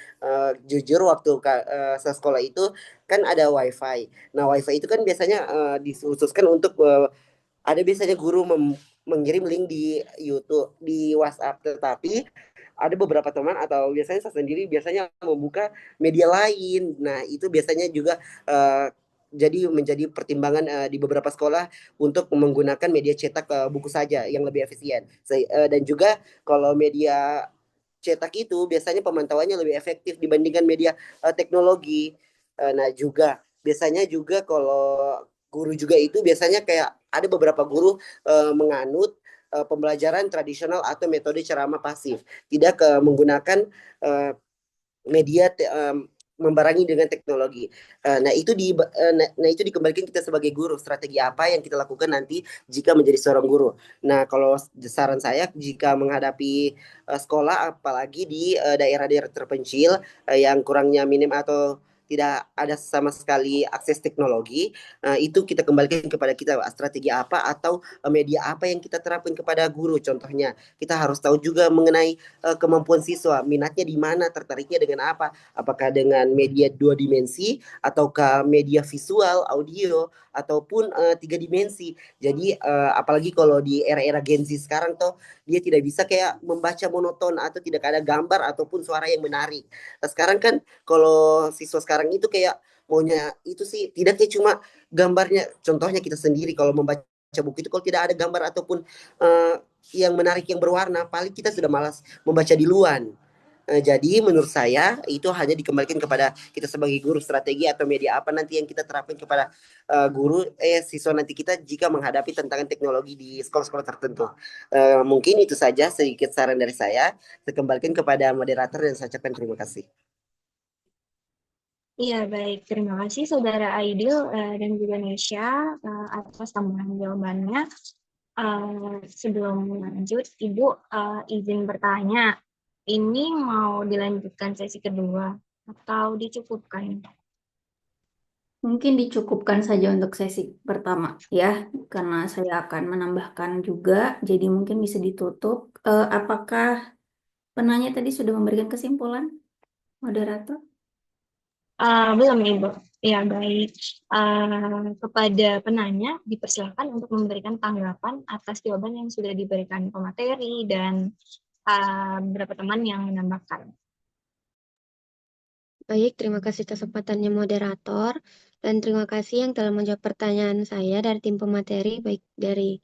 jujur waktu sekolah itu kan ada wifi. Nah, wifi itu kan biasanya dikhususkan untuk ada biasanya guru mengirim link di YouTube, di WhatsApp, tetapi ada beberapa teman atau biasanya saya sendiri biasanya membuka media lain. Nah, itu biasanya juga jadi menjadi pertimbangan di beberapa sekolah untuk menggunakan media cetak buku saja yang lebih efisien. Dan juga kalau media cetak itu biasanya pemantauannya lebih efektif dibandingkan media teknologi. Nah, juga biasanya juga kalau guru juga itu biasanya kayak ada beberapa guru menganut pembelajaran tradisional atau metode ceramah pasif, tidak menggunakan media membarengi dengan teknologi. Nah, itu dikembalikan kita sebagai guru, strategi apa yang kita lakukan nanti jika menjadi seorang guru. Nah, kalau saran saya jika menghadapi sekolah apalagi di daerah-daerah terpencil yang kurangnya minim atau tidak ada sama sekali akses teknologi, itu kita kembalikan kepada kita strategi apa atau media apa yang kita terapkan kepada guru. Contohnya, kita harus tahu juga mengenai kemampuan siswa, minatnya di mana, tertariknya dengan apa, apakah dengan media 2 dimensi ataukah media visual, audio, ataupun 3 dimensi. Jadi apalagi kalau di era-era Gen Z sekarang tuh dia tidak bisa kayak membaca monoton atau tidak ada gambar ataupun suara yang menarik. Nah, sekarang kan kalau siswa sekarang itu kayak maunya itu sih tidak kayak cuma gambarnya. Contohnya kita sendiri kalau membaca buku itu kalau tidak ada gambar ataupun yang menarik yang berwarna paling kita sudah malas membaca di luar. Jadi menurut saya itu hanya dikembalikan kepada kita sebagai guru, strategi atau media apa nanti yang kita terapkan kepada siswa nanti kita jika menghadapi tantangan teknologi di sekolah-sekolah tertentu. Mungkin itu saja sedikit saran dari saya. Saya kembalikan kepada moderator dan saya ucapkan terima kasih. Iya, baik. Terima kasih Saudara Aidil dan juga Nesya atas tambahan jawabannya. Sebelum lanjut, Ibu izin bertanya, ini mau dilanjutkan sesi kedua atau dicukupkan? Mungkin dicukupkan saja untuk sesi pertama ya, karena saya akan menambahkan juga, jadi mungkin bisa ditutup. Apakah penanya tadi sudah memberikan kesimpulan, moderator? Belum, Ibu. Ya, baik. Kepada penanya, dipersilakan untuk memberikan tanggapan atas jawaban yang sudah diberikan pemateri dan beberapa teman yang menambahkan. Baik, terima kasih kesempatannya moderator dan terima kasih yang telah menjawab pertanyaan saya dari tim pemateri baik dari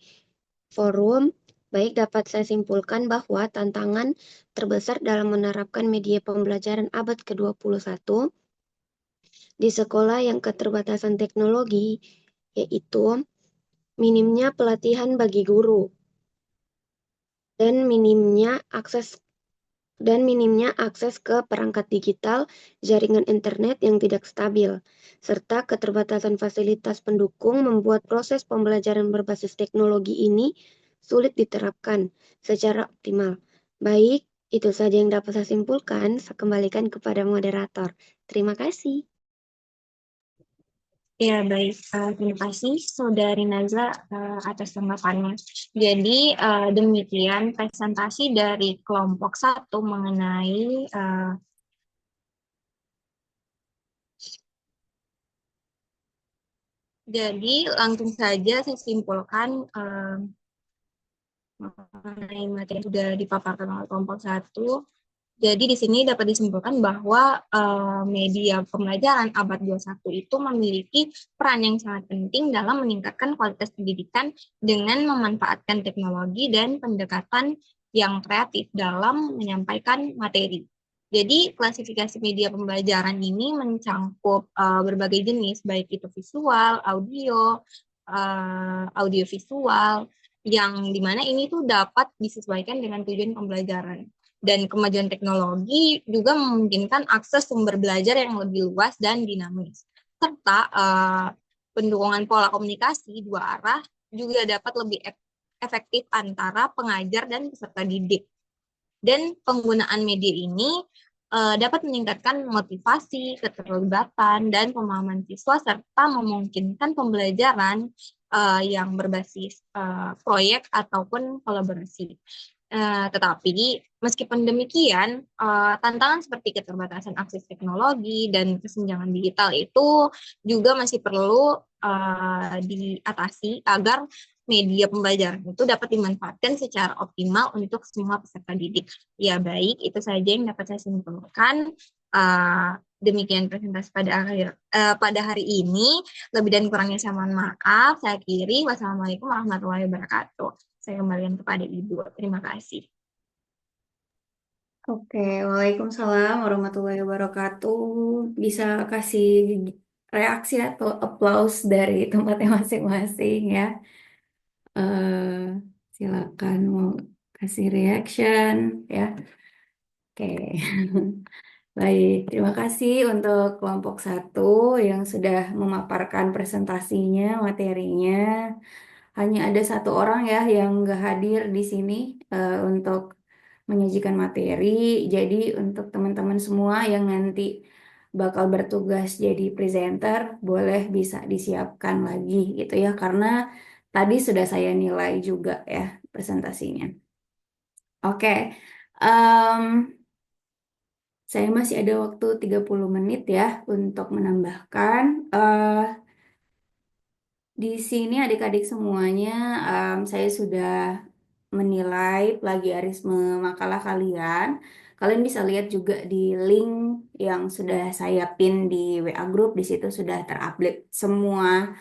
forum. Baik, dapat saya simpulkan bahwa tantangan terbesar dalam menerapkan media pembelajaran abad ke-21 di sekolah yang keterbatasan teknologi yaitu minimnya pelatihan bagi guru dan minimnya akses dan minimnya akses ke perangkat digital, jaringan internet yang tidak stabil, serta keterbatasan fasilitas pendukung membuat proses pembelajaran berbasis teknologi ini sulit diterapkan secara optimal. Baik, itu saja yang dapat saya simpulkan. Saya kembalikan kepada moderator. Terima kasih. Ya, baik. Terima kasih Saudari Nazla atas tanggapannya. Jadi, demikian presentasi dari kelompok satu mengenai jadi langsung saja saya simpulkan mengenai materi yang sudah dipaparkan oleh kelompok satu. Jadi di sini dapat disimpulkan bahwa media pembelajaran abad 21 itu memiliki peran yang sangat penting dalam meningkatkan kualitas pendidikan dengan memanfaatkan teknologi dan pendekatan yang kreatif dalam menyampaikan materi. Jadi klasifikasi media pembelajaran ini mencangkup berbagai jenis, baik itu visual, audio, audiovisual, yang dimana ini tuh dapat disesuaikan dengan tujuan pembelajaran. Dan kemajuan teknologi juga memungkinkan akses sumber belajar yang lebih luas dan dinamis. Serta pendukungan pola komunikasi dua arah juga dapat lebih efektif antara pengajar dan peserta didik. Dan penggunaan media ini dapat meningkatkan motivasi, keterlibatan, dan pemahaman siswa, serta memungkinkan pembelajaran yang berbasis proyek ataupun kolaborasi. Tetapi meskipun demikian, tantangan seperti keterbatasan akses teknologi dan kesenjangan digital itu juga masih perlu diatasi agar media pembelajaran itu dapat dimanfaatkan secara optimal untuk semua peserta didik. Ya baik, itu saja yang dapat saya simpulkan. Demikian presentasi pada hari ini. Lebih dan kurangnya saya mohon maaf. Saya akhiri. Wassalamualaikum warahmatullahi wabarakatuh. Saya kembalikan kepada Ibu. Terima kasih. Oke, Waalaikumsalam warahmatullahi wabarakatuh. Bisa kasih reaksi atau applause dari tempatnya masing-masing ya. Silakan mau kasih reaction ya. Oke. Baik, terima kasih untuk kelompok satu yang sudah memaparkan presentasinya, materinya. Hanya ada satu orang ya yang nggak hadir di sini untuk menyajikan materi. Jadi untuk teman-teman semua yang nanti bakal bertugas jadi presenter, boleh bisa disiapkan lagi gitu ya, karena tadi sudah saya nilai juga ya presentasinya. Oke, em, saya masih ada waktu 30 menit ya untuk menambahkan. Di sini adik-adik semuanya, saya sudah menilai plagiarisme makalah kalian. Kalian bisa lihat juga di link yang sudah saya pin di WA Group. Di situ sudah terupdate semua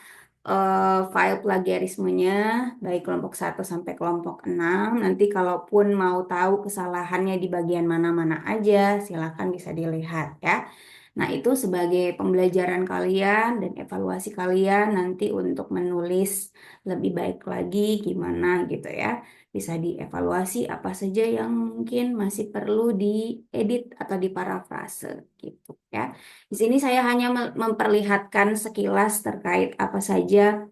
file plagiarismenya, baik kelompok 1 sampai kelompok 6. Nanti kalaupun mau tahu kesalahannya di bagian mana-mana aja, silakan bisa dilihat ya. Nah, itu sebagai pembelajaran kalian dan evaluasi kalian nanti untuk menulis lebih baik lagi gimana gitu ya. Bisa dievaluasi apa saja yang mungkin masih perlu diedit atau diparafrase gitu ya. Di sini saya hanya memperlihatkan sekilas terkait apa saja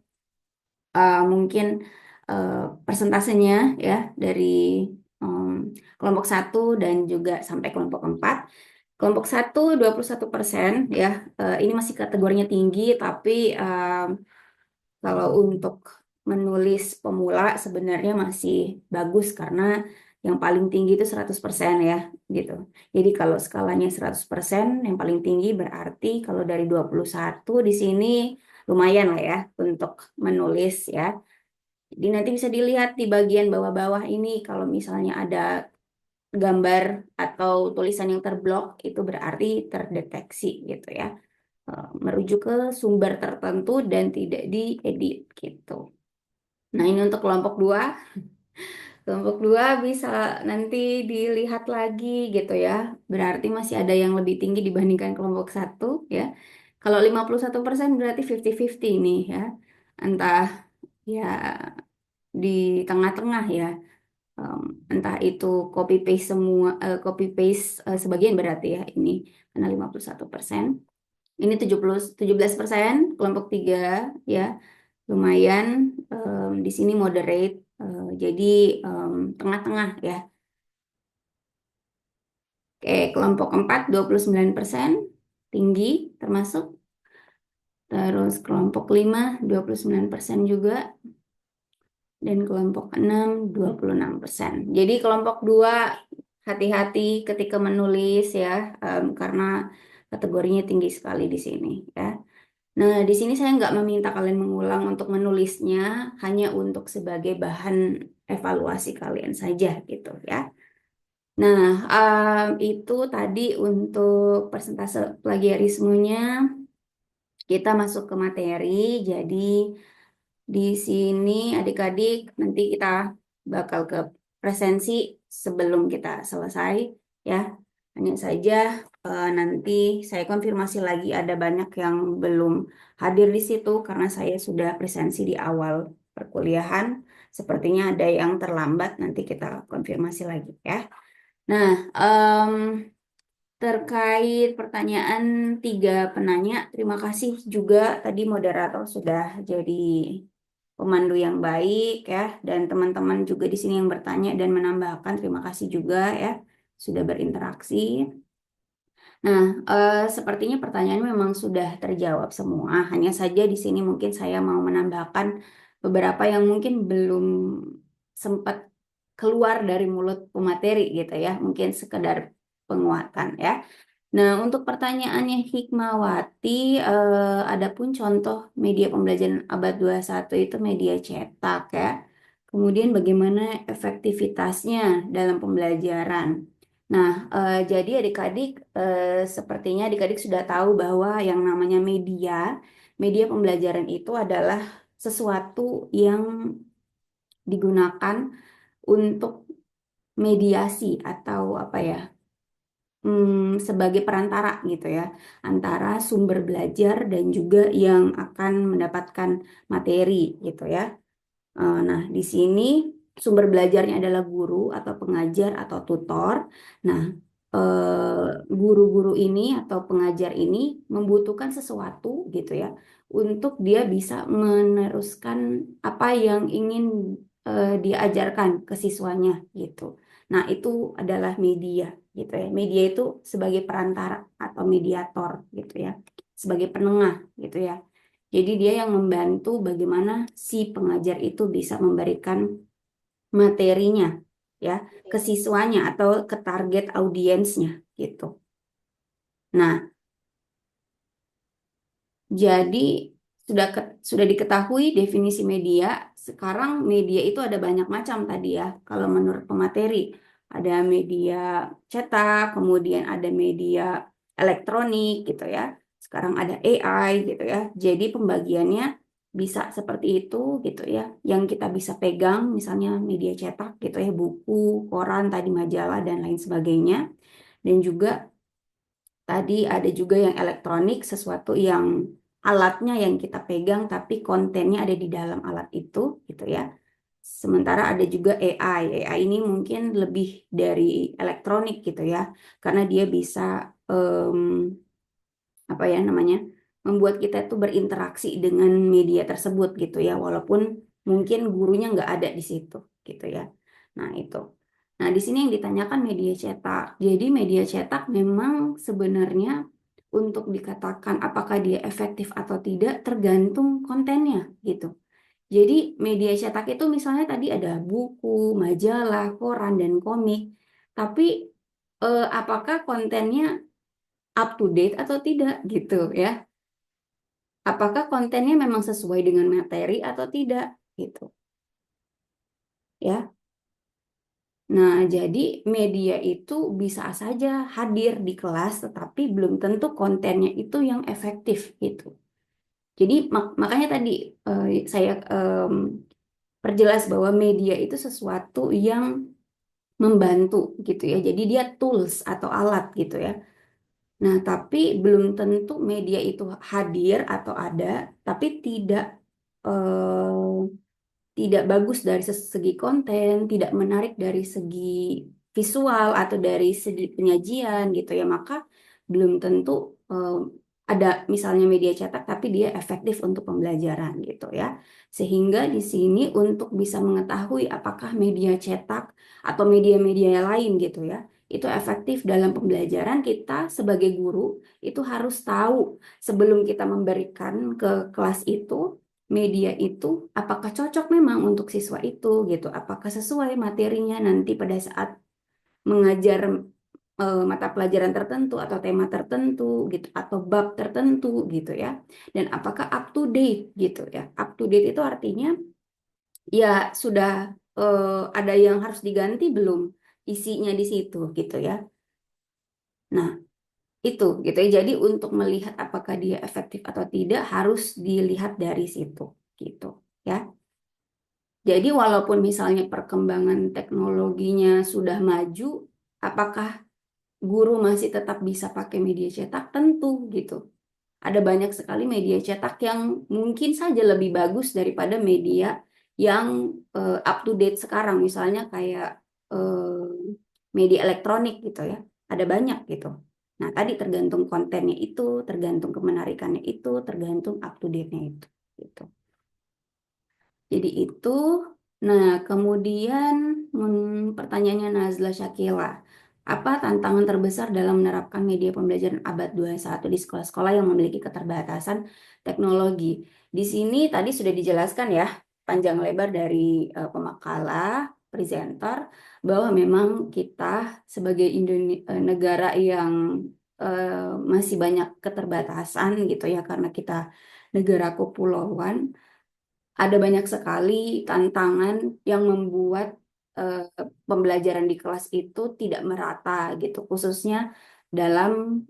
mungkin uh, persentasenya ya dari kelompok 1 dan juga sampai kelompok 4. Kelompok 1 21% ya. Ini masih kategorinya tinggi, tapi kalau untuk menulis pemula sebenarnya masih bagus karena yang paling tinggi itu 100% ya gitu. Jadi kalau skalanya 100%, yang paling tinggi berarti kalau dari 21 di sini lumayan lah ya untuk menulis ya. Jadi nanti bisa dilihat di bagian bawah-bawah ini kalau misalnya ada gambar atau tulisan yang terblok itu berarti terdeteksi gitu ya. Merujuk ke sumber tertentu dan tidak diedit gitu. Nah, ini untuk kelompok 2. Kelompok 2 bisa nanti dilihat lagi gitu ya. Berarti masih ada yang lebih tinggi dibandingkan kelompok 1 ya. Kalau 51% berarti 50-50 nih ya. Entah ya di tengah-tengah ya. Entah itu copy paste semua, copy paste sebagian berarti ya ini karena 51%. Ini 17%, kelompok 3 ya. Lumayan di sini moderate. Jadi tengah-tengah ya. Oke, kelompok 4 29%, tinggi termasuk. Terus kelompok 5 29% juga. Dan kelompok 6 26%. Jadi kelompok 2 hati-hati ketika menulis ya, karena kategorinya tinggi sekali di sini ya. Nah, di sini saya nggak meminta kalian mengulang untuk menulisnya, hanya untuk sebagai bahan evaluasi kalian saja gitu ya. Nah, itu tadi untuk persentase plagiarismenya. Kita masuk ke materi. Jadi di sini adik-adik nanti kita bakal ke presensi sebelum kita selesai ya. Hanya saja nanti saya konfirmasi lagi ada banyak yang belum hadir di situ karena saya sudah presensi di awal perkuliahan. Sepertinya ada yang terlambat, nanti kita konfirmasi lagi ya. Nah, terkait pertanyaan 3 penanya, terima kasih juga tadi moderator sudah jadi pemandu yang baik ya, dan teman-teman juga di sini yang bertanya dan menambahkan, terima kasih juga ya sudah berinteraksi. Nah, sepertinya pertanyaan memang sudah terjawab semua. Hanya saja di sini mungkin saya mau menambahkan beberapa yang mungkin belum sempat keluar dari mulut pemateri gitu ya, mungkin sekedar penguatan ya. Nah, untuk pertanyaannya Hikmawati, adapun contoh media pembelajaran abad 21 itu media cetak ya. Kemudian bagaimana efektivitasnya dalam pembelajaran. Nah, jadi adik-adik, sepertinya adik-adik sudah tahu bahwa yang namanya media pembelajaran itu adalah sesuatu yang digunakan untuk mediasi atau apa ya, sebagai perantara gitu ya antara sumber belajar dan juga yang akan mendapatkan materi gitu ya. Nah, di sini sumber belajarnya adalah guru atau pengajar atau tutor. Nah, guru-guru ini atau pengajar ini membutuhkan sesuatu gitu ya untuk dia bisa meneruskan apa yang ingin diajarkan ke siswanya gitu. Nah, itu adalah media gitu ya. Media itu sebagai perantara atau mediator gitu ya, sebagai penengah gitu ya. Jadi dia yang membantu bagaimana si pengajar itu bisa memberikan materinya ya ke siswanya atau ke target audiensnya gitu. Nah, jadi sudah diketahui definisi media. Sekarang media itu ada banyak macam tadi ya. Kalau menurut pemateri ada media cetak, kemudian ada media elektronik gitu ya. Sekarang ada AI gitu ya. Jadi pembagiannya bisa seperti itu gitu ya. Yang kita bisa pegang misalnya media cetak gitu ya, buku, koran, tadi majalah dan lain sebagainya. Dan juga tadi ada juga yang elektronik, sesuatu yang alatnya yang kita pegang tapi kontennya ada di dalam alat itu gitu ya. Sementara ada juga AI. AI ini mungkin lebih dari elektronik gitu ya. Karena dia bisa apa ya namanya? Membuat kita tuh berinteraksi dengan media tersebut gitu ya, walaupun mungkin gurunya nggak ada di situ gitu ya. Nah, itu. Nah, di sini yang ditanyakan media cetak. Jadi media cetak memang sebenarnya untuk dikatakan apakah dia efektif atau tidak tergantung kontennya gitu. Jadi media cetak itu misalnya tadi ada buku, majalah, koran, dan komik. Tapi apakah kontennya up to date atau tidak gitu ya? Apakah kontennya memang sesuai dengan materi atau tidak gitu ya? Nah, jadi media itu bisa saja hadir di kelas, tetapi belum tentu kontennya itu yang efektif gitu. Jadi makanya tadi saya perjelas bahwa media itu sesuatu yang membantu gitu ya. Jadi dia tools atau alat gitu ya. Nah, tapi belum tentu media itu hadir atau ada, tapi tidak tidak bagus dari segi konten, tidak menarik dari segi visual atau dari segi penyajian gitu ya, maka belum tentu ada misalnya media cetak tapi dia efektif untuk pembelajaran gitu ya. Sehingga di sini untuk bisa mengetahui apakah media cetak atau media-media lain gitu ya, itu efektif dalam pembelajaran, kita sebagai guru itu harus tahu sebelum kita memberikan ke kelas itu media itu apakah cocok memang untuk siswa itu gitu, apakah sesuai materinya nanti pada saat mengajar mata pelajaran tertentu atau tema tertentu gitu atau bab tertentu gitu ya, dan apakah up to date gitu ya. Up to date itu artinya ya sudah ada yang harus diganti belum isinya di situ gitu ya. Nah, itu gitu ya. Jadi untuk melihat apakah dia efektif atau tidak harus dilihat dari situ gitu ya. Jadi walaupun misalnya perkembangan teknologinya sudah maju, apakah guru masih tetap bisa pakai media cetak? Tentu gitu. Ada banyak sekali media cetak yang mungkin saja lebih bagus daripada media yang up to date sekarang. Misalnya kayak media elektronik gitu ya. Ada banyak gitu. Nah, tadi tergantung kontennya itu, tergantung kemenarikannya itu, tergantung up to date-nya itu gitu. Jadi itu, nah kemudian pertanyaannya Nazla Syakila, apa tantangan terbesar dalam menerapkan media pembelajaran abad 21 di sekolah-sekolah yang memiliki keterbatasan teknologi? Di sini tadi sudah dijelaskan ya, panjang lebar dari pemakalah, presenter, bahwa memang kita sebagai negara yang masih banyak keterbatasan gitu ya, karena kita negara kepulauan, ada banyak sekali tantangan yang membuat eh, pembelajaran di kelas itu tidak merata gitu, khususnya dalam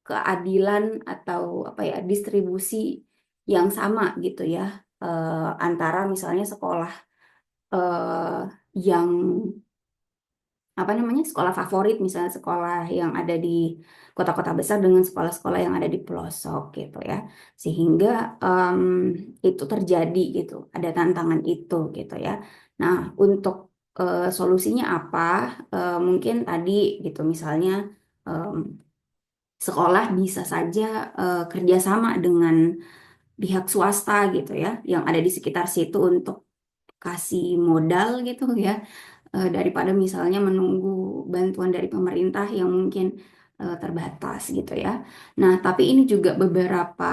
keadilan atau apa ya, distribusi yang sama gitu ya, antara misalnya sekolah eh, yang apa namanya, sekolah favorit, misalnya sekolah yang ada di kota-kota besar dengan sekolah-sekolah yang ada di pelosok gitu ya, sehingga itu terjadi gitu, ada tantangan itu gitu ya. Nah, untuk solusinya apa? Mungkin tadi gitu, misalnya em, sekolah bisa saja kerjasama dengan pihak swasta gitu ya yang ada di sekitar situ untuk kasih modal gitu ya, daripada misalnya menunggu bantuan dari pemerintah yang mungkin terbatas gitu ya. Nah, tapi ini juga beberapa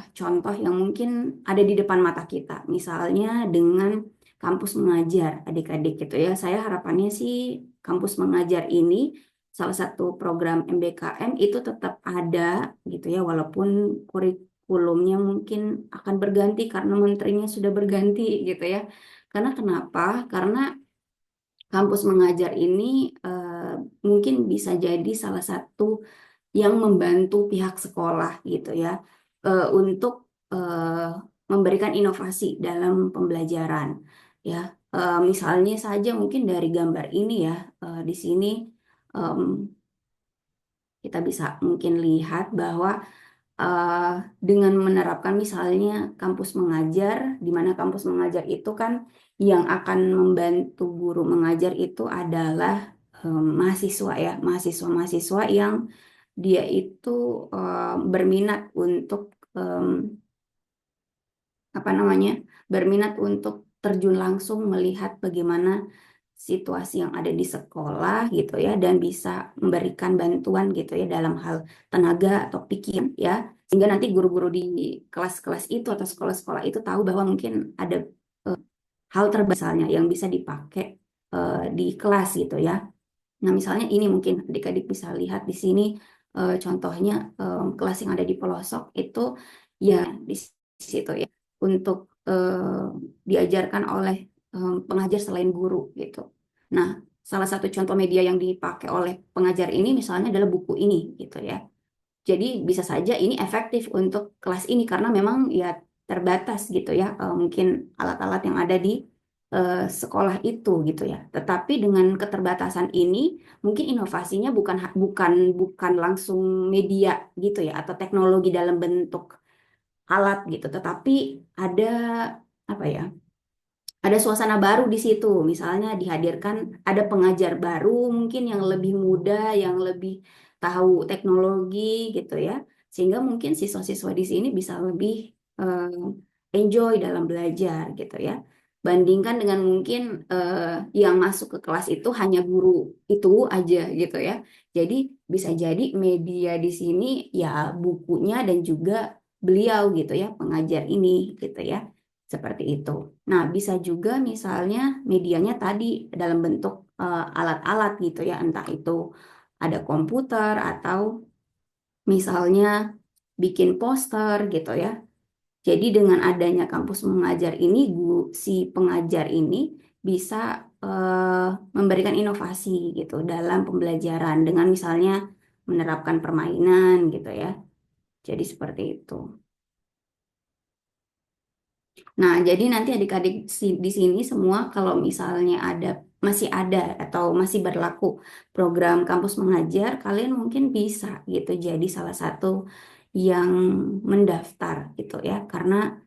contoh yang mungkin ada di depan mata kita, misalnya dengan kampus mengajar adik-adik gitu ya. Saya harapannya sih kampus mengajar ini, salah satu program MBKM itu tetap ada gitu ya, walaupun kurikulumnya mungkin akan berganti karena menterinya sudah berganti gitu ya. Karena kenapa? Karena kampus mengajar ini mungkin bisa jadi salah satu yang membantu pihak sekolah gitu ya, untuk memberikan inovasi dalam pembelajaran ya. Misalnya saja mungkin dari gambar ini ya, di sini em, kita bisa mungkin lihat bahwa eh, dengan menerapkan misalnya kampus mengajar, di mana kampus mengajar itu kan yang akan membantu guru mengajar itu adalah mahasiswa ya, mahasiswa-mahasiswa yang dia itu berminat untuk apa namanya, berminat untuk terjun langsung melihat bagaimana situasi yang ada di sekolah gitu ya, dan bisa memberikan bantuan gitu ya dalam hal tenaga atau pikiran ya, sehingga nanti guru-guru di kelas-kelas itu atau sekolah-sekolah itu tahu bahwa mungkin ada hal terbasalnya yang bisa dipakai di kelas gitu ya. Nah, misalnya ini mungkin adik-adik bisa lihat di sini, contohnya kelas yang ada di pelosok itu ya di situ ya, untuk diajarkan oleh pengajar selain guru gitu. Nah, salah satu contoh media yang dipakai oleh pengajar ini misalnya adalah buku ini gitu ya. Jadi bisa saja ini efektif untuk kelas ini karena memang ya terbatas gitu ya, mungkin alat-alat yang ada di sekolah itu gitu ya. Tetapi dengan keterbatasan ini mungkin inovasinya bukan langsung media gitu ya, atau teknologi dalam bentuk alat gitu, tetapi ada apa ya? ada suasana baru di situ. Misalnya dihadirkan ada pengajar baru mungkin yang lebih muda, yang lebih tahu teknologi gitu ya. Sehingga mungkin siswa-siswa di sini bisa lebih enjoy dalam belajar gitu ya. Bandingkan dengan mungkin yang masuk ke kelas itu hanya guru itu aja gitu ya. Jadi bisa jadi media di sini ya bukunya dan juga beliau gitu ya, pengajar ini gitu ya. Seperti itu. Nah, bisa juga misalnya medianya tadi dalam bentuk alat-alat gitu ya, entah itu ada komputer atau misalnya bikin poster gitu ya. Jadi dengan adanya kampus mengajar ini, si pengajar ini bisa memberikan inovasi gitu dalam pembelajaran dengan misalnya menerapkan permainan gitu ya. Jadi seperti itu. Nah, jadi nanti adik-adik di sini semua kalau misalnya masih ada atau masih berlaku program kampus mengajar, kalian mungkin bisa gitu jadi salah satu yang mendaftar gitu ya. Karena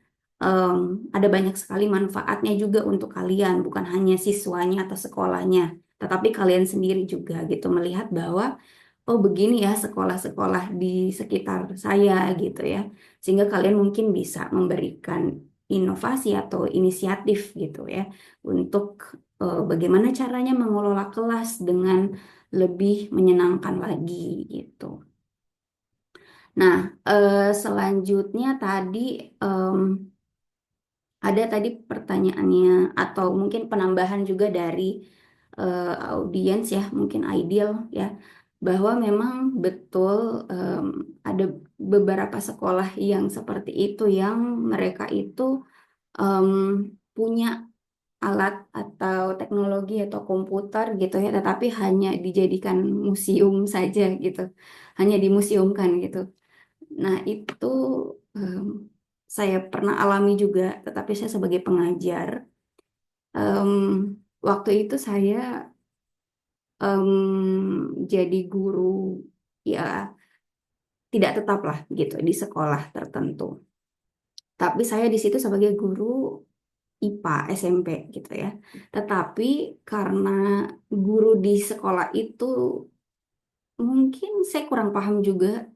em, ada banyak sekali manfaatnya juga untuk kalian, bukan hanya siswanya atau sekolahnya, tetapi kalian sendiri juga gitu melihat bahwa oh begini ya sekolah-sekolah di sekitar saya gitu ya. Sehingga kalian mungkin bisa memberikan inovasi atau inisiatif gitu ya untuk bagaimana caranya mengelola kelas dengan lebih menyenangkan lagi gitu. Nah, selanjutnya tadi em, ada tadi pertanyaannya atau mungkin penambahan juga dari audiens ya, mungkin ideal ya, bahwa memang betul ada beberapa sekolah yang seperti itu yang mereka itu em, punya alat atau teknologi atau komputer gitu ya, tetapi hanya dijadikan museum saja gitu, hanya dimuseumkan gitu. Nah, itu em, saya pernah alami juga, tetapi saya sebagai pengajar, em, waktu itu saya jadi guru ya tidak tetap lah gitu di sekolah tertentu. Tapi saya di situ sebagai guru IPA SMP gitu ya. Tetapi karena guru di sekolah itu mungkin saya kurang paham juga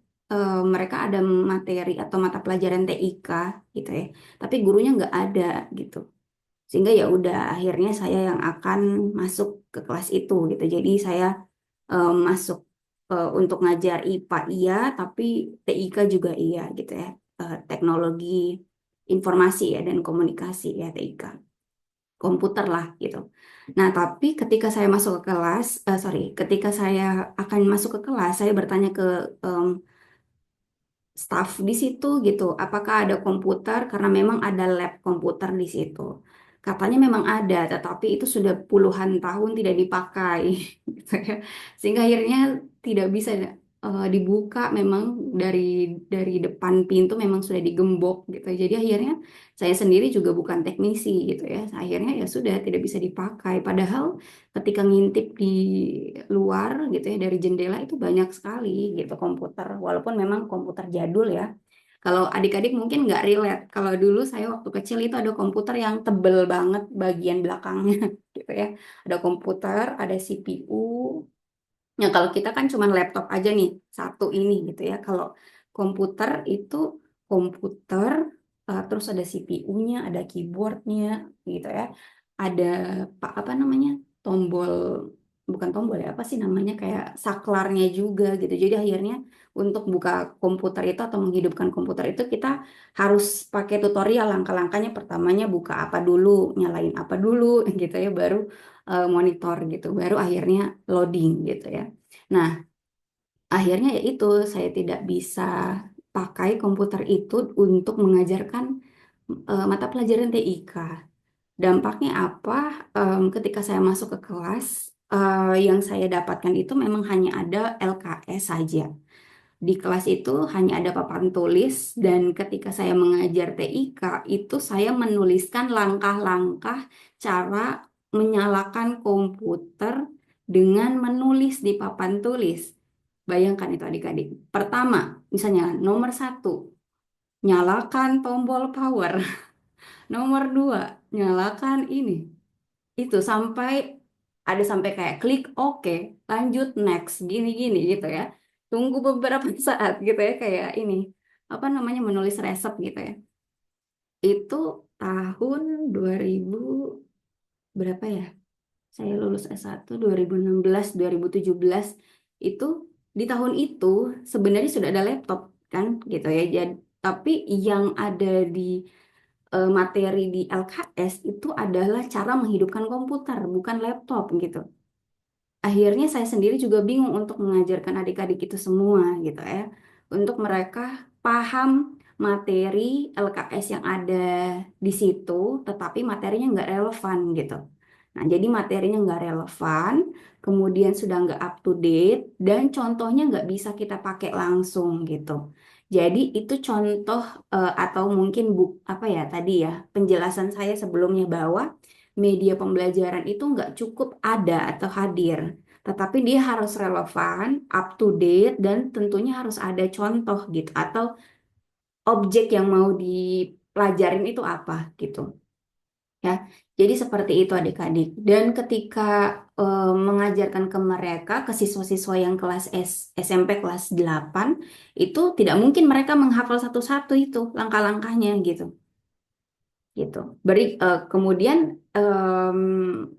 mereka ada materi atau mata pelajaran TIK gitu ya. Tapi gurunya nggak ada gitu. Sehingga ya udah akhirnya saya yang akan masuk ke kelas itu gitu. Jadi saya masuk untuk ngajar IPA iya, tapi TIK juga iya gitu ya. Teknologi informasi ya dan komunikasi ya TIK. Komputer lah gitu. Nah, tapi ketika saya masuk ke kelas, ketika saya akan masuk ke kelas, saya bertanya ke em, staf di situ gitu, apakah ada komputer? Karena memang ada lab komputer di situ. Katanya memang ada, tetapi itu sudah puluhan tahun tidak dipakai, gitu ya. Sehingga akhirnya tidak bisa dibuka. Memang dari depan pintu memang sudah digembok gitu. Jadi akhirnya saya sendiri juga bukan teknisi gitu ya. Akhirnya ya sudah tidak bisa dipakai. Padahal ketika ngintip di luar gitu ya dari jendela itu banyak sekali gitu komputer walaupun memang komputer jadul ya. Kalau adik-adik mungkin nggak relate. Kalau dulu saya waktu kecil itu ada komputer yang tebel banget bagian belakangnya gitu ya. Ada komputer, ada CPU. Ya kalau kita kan cuma laptop aja nih, satu ini gitu ya. Kalau komputer itu komputer, terus ada CPU-nya, ada keyboardnya gitu ya. Ada apa namanya tombol, bukan tombol ya, apa sih namanya kayak saklarnya juga gitu. Jadi akhirnya untuk buka komputer itu atau menghidupkan komputer itu kita harus pakai tutorial langkah-langkahnya. Pertamanya buka apa dulu, nyalain apa dulu gitu ya, baru monitor gitu, baru akhirnya loading gitu ya. Nah, akhirnya ya itu saya tidak bisa pakai komputer itu untuk mengajarkan mata pelajaran TIK. Dampaknya apa? Ketika saya masuk ke kelas, yang saya dapatkan itu memang hanya ada LKS saja. Di kelas itu hanya ada papan tulis dan ketika saya mengajar TIK itu saya menuliskan langkah-langkah cara menyalakan komputer dengan menulis di papan tulis. Bayangkan itu adik-adik. Pertama, misalnya nomor satu, nyalakan tombol power. Nomor dua, nyalakan ini. Itu sampai kayak klik oke, lanjut next, gini-gini gitu ya. Tunggu beberapa saat gitu ya, kayak ini, apa namanya, menulis resep gitu ya. Itu tahun 2000 berapa ya? Saya lulus S1 2016, 2017 itu di tahun itu sebenarnya sudah ada laptop kan gitu ya. Jadi tapi yang ada di materi di LKS itu adalah cara menghidupkan komputer, bukan laptop gitu. Akhirnya saya sendiri juga bingung untuk mengajarkan adik-adik itu semua gitu ya. Untuk mereka paham materi LKS yang ada di situ, tetapi materinya nggak relevan gitu. Nah, jadi materinya nggak relevan, kemudian sudah nggak up to date, dan contohnya nggak bisa kita pakai langsung gitu. Jadi itu contoh atau mungkin apa ya tadi ya penjelasan saya sebelumnya bahwa media pembelajaran itu nggak cukup ada atau hadir, tetapi dia harus relevan, up to date, dan tentunya harus ada contoh gitu atau objek yang mau dipelajarin itu apa gitu ya. Jadi seperti itu adik-adik. Dan ketika mengajarkan ke mereka, ke siswa-siswa yang kelas SMP kelas 8 itu tidak mungkin mereka menghafal satu-satu itu langkah-langkahnya gitu gitu. Kemudian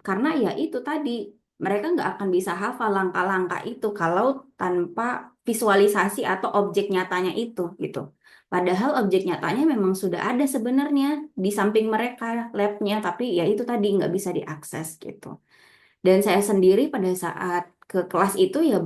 karena ya itu tadi mereka nggak akan bisa hafal langkah-langkah itu kalau tanpa visualisasi atau objek nyatanya itu gitu. Padahal objek nyatanya memang sudah ada sebenarnya di samping mereka labnya, tapi ya itu tadi nggak bisa diakses gitu. Dan saya sendiri pada saat ke kelas itu ya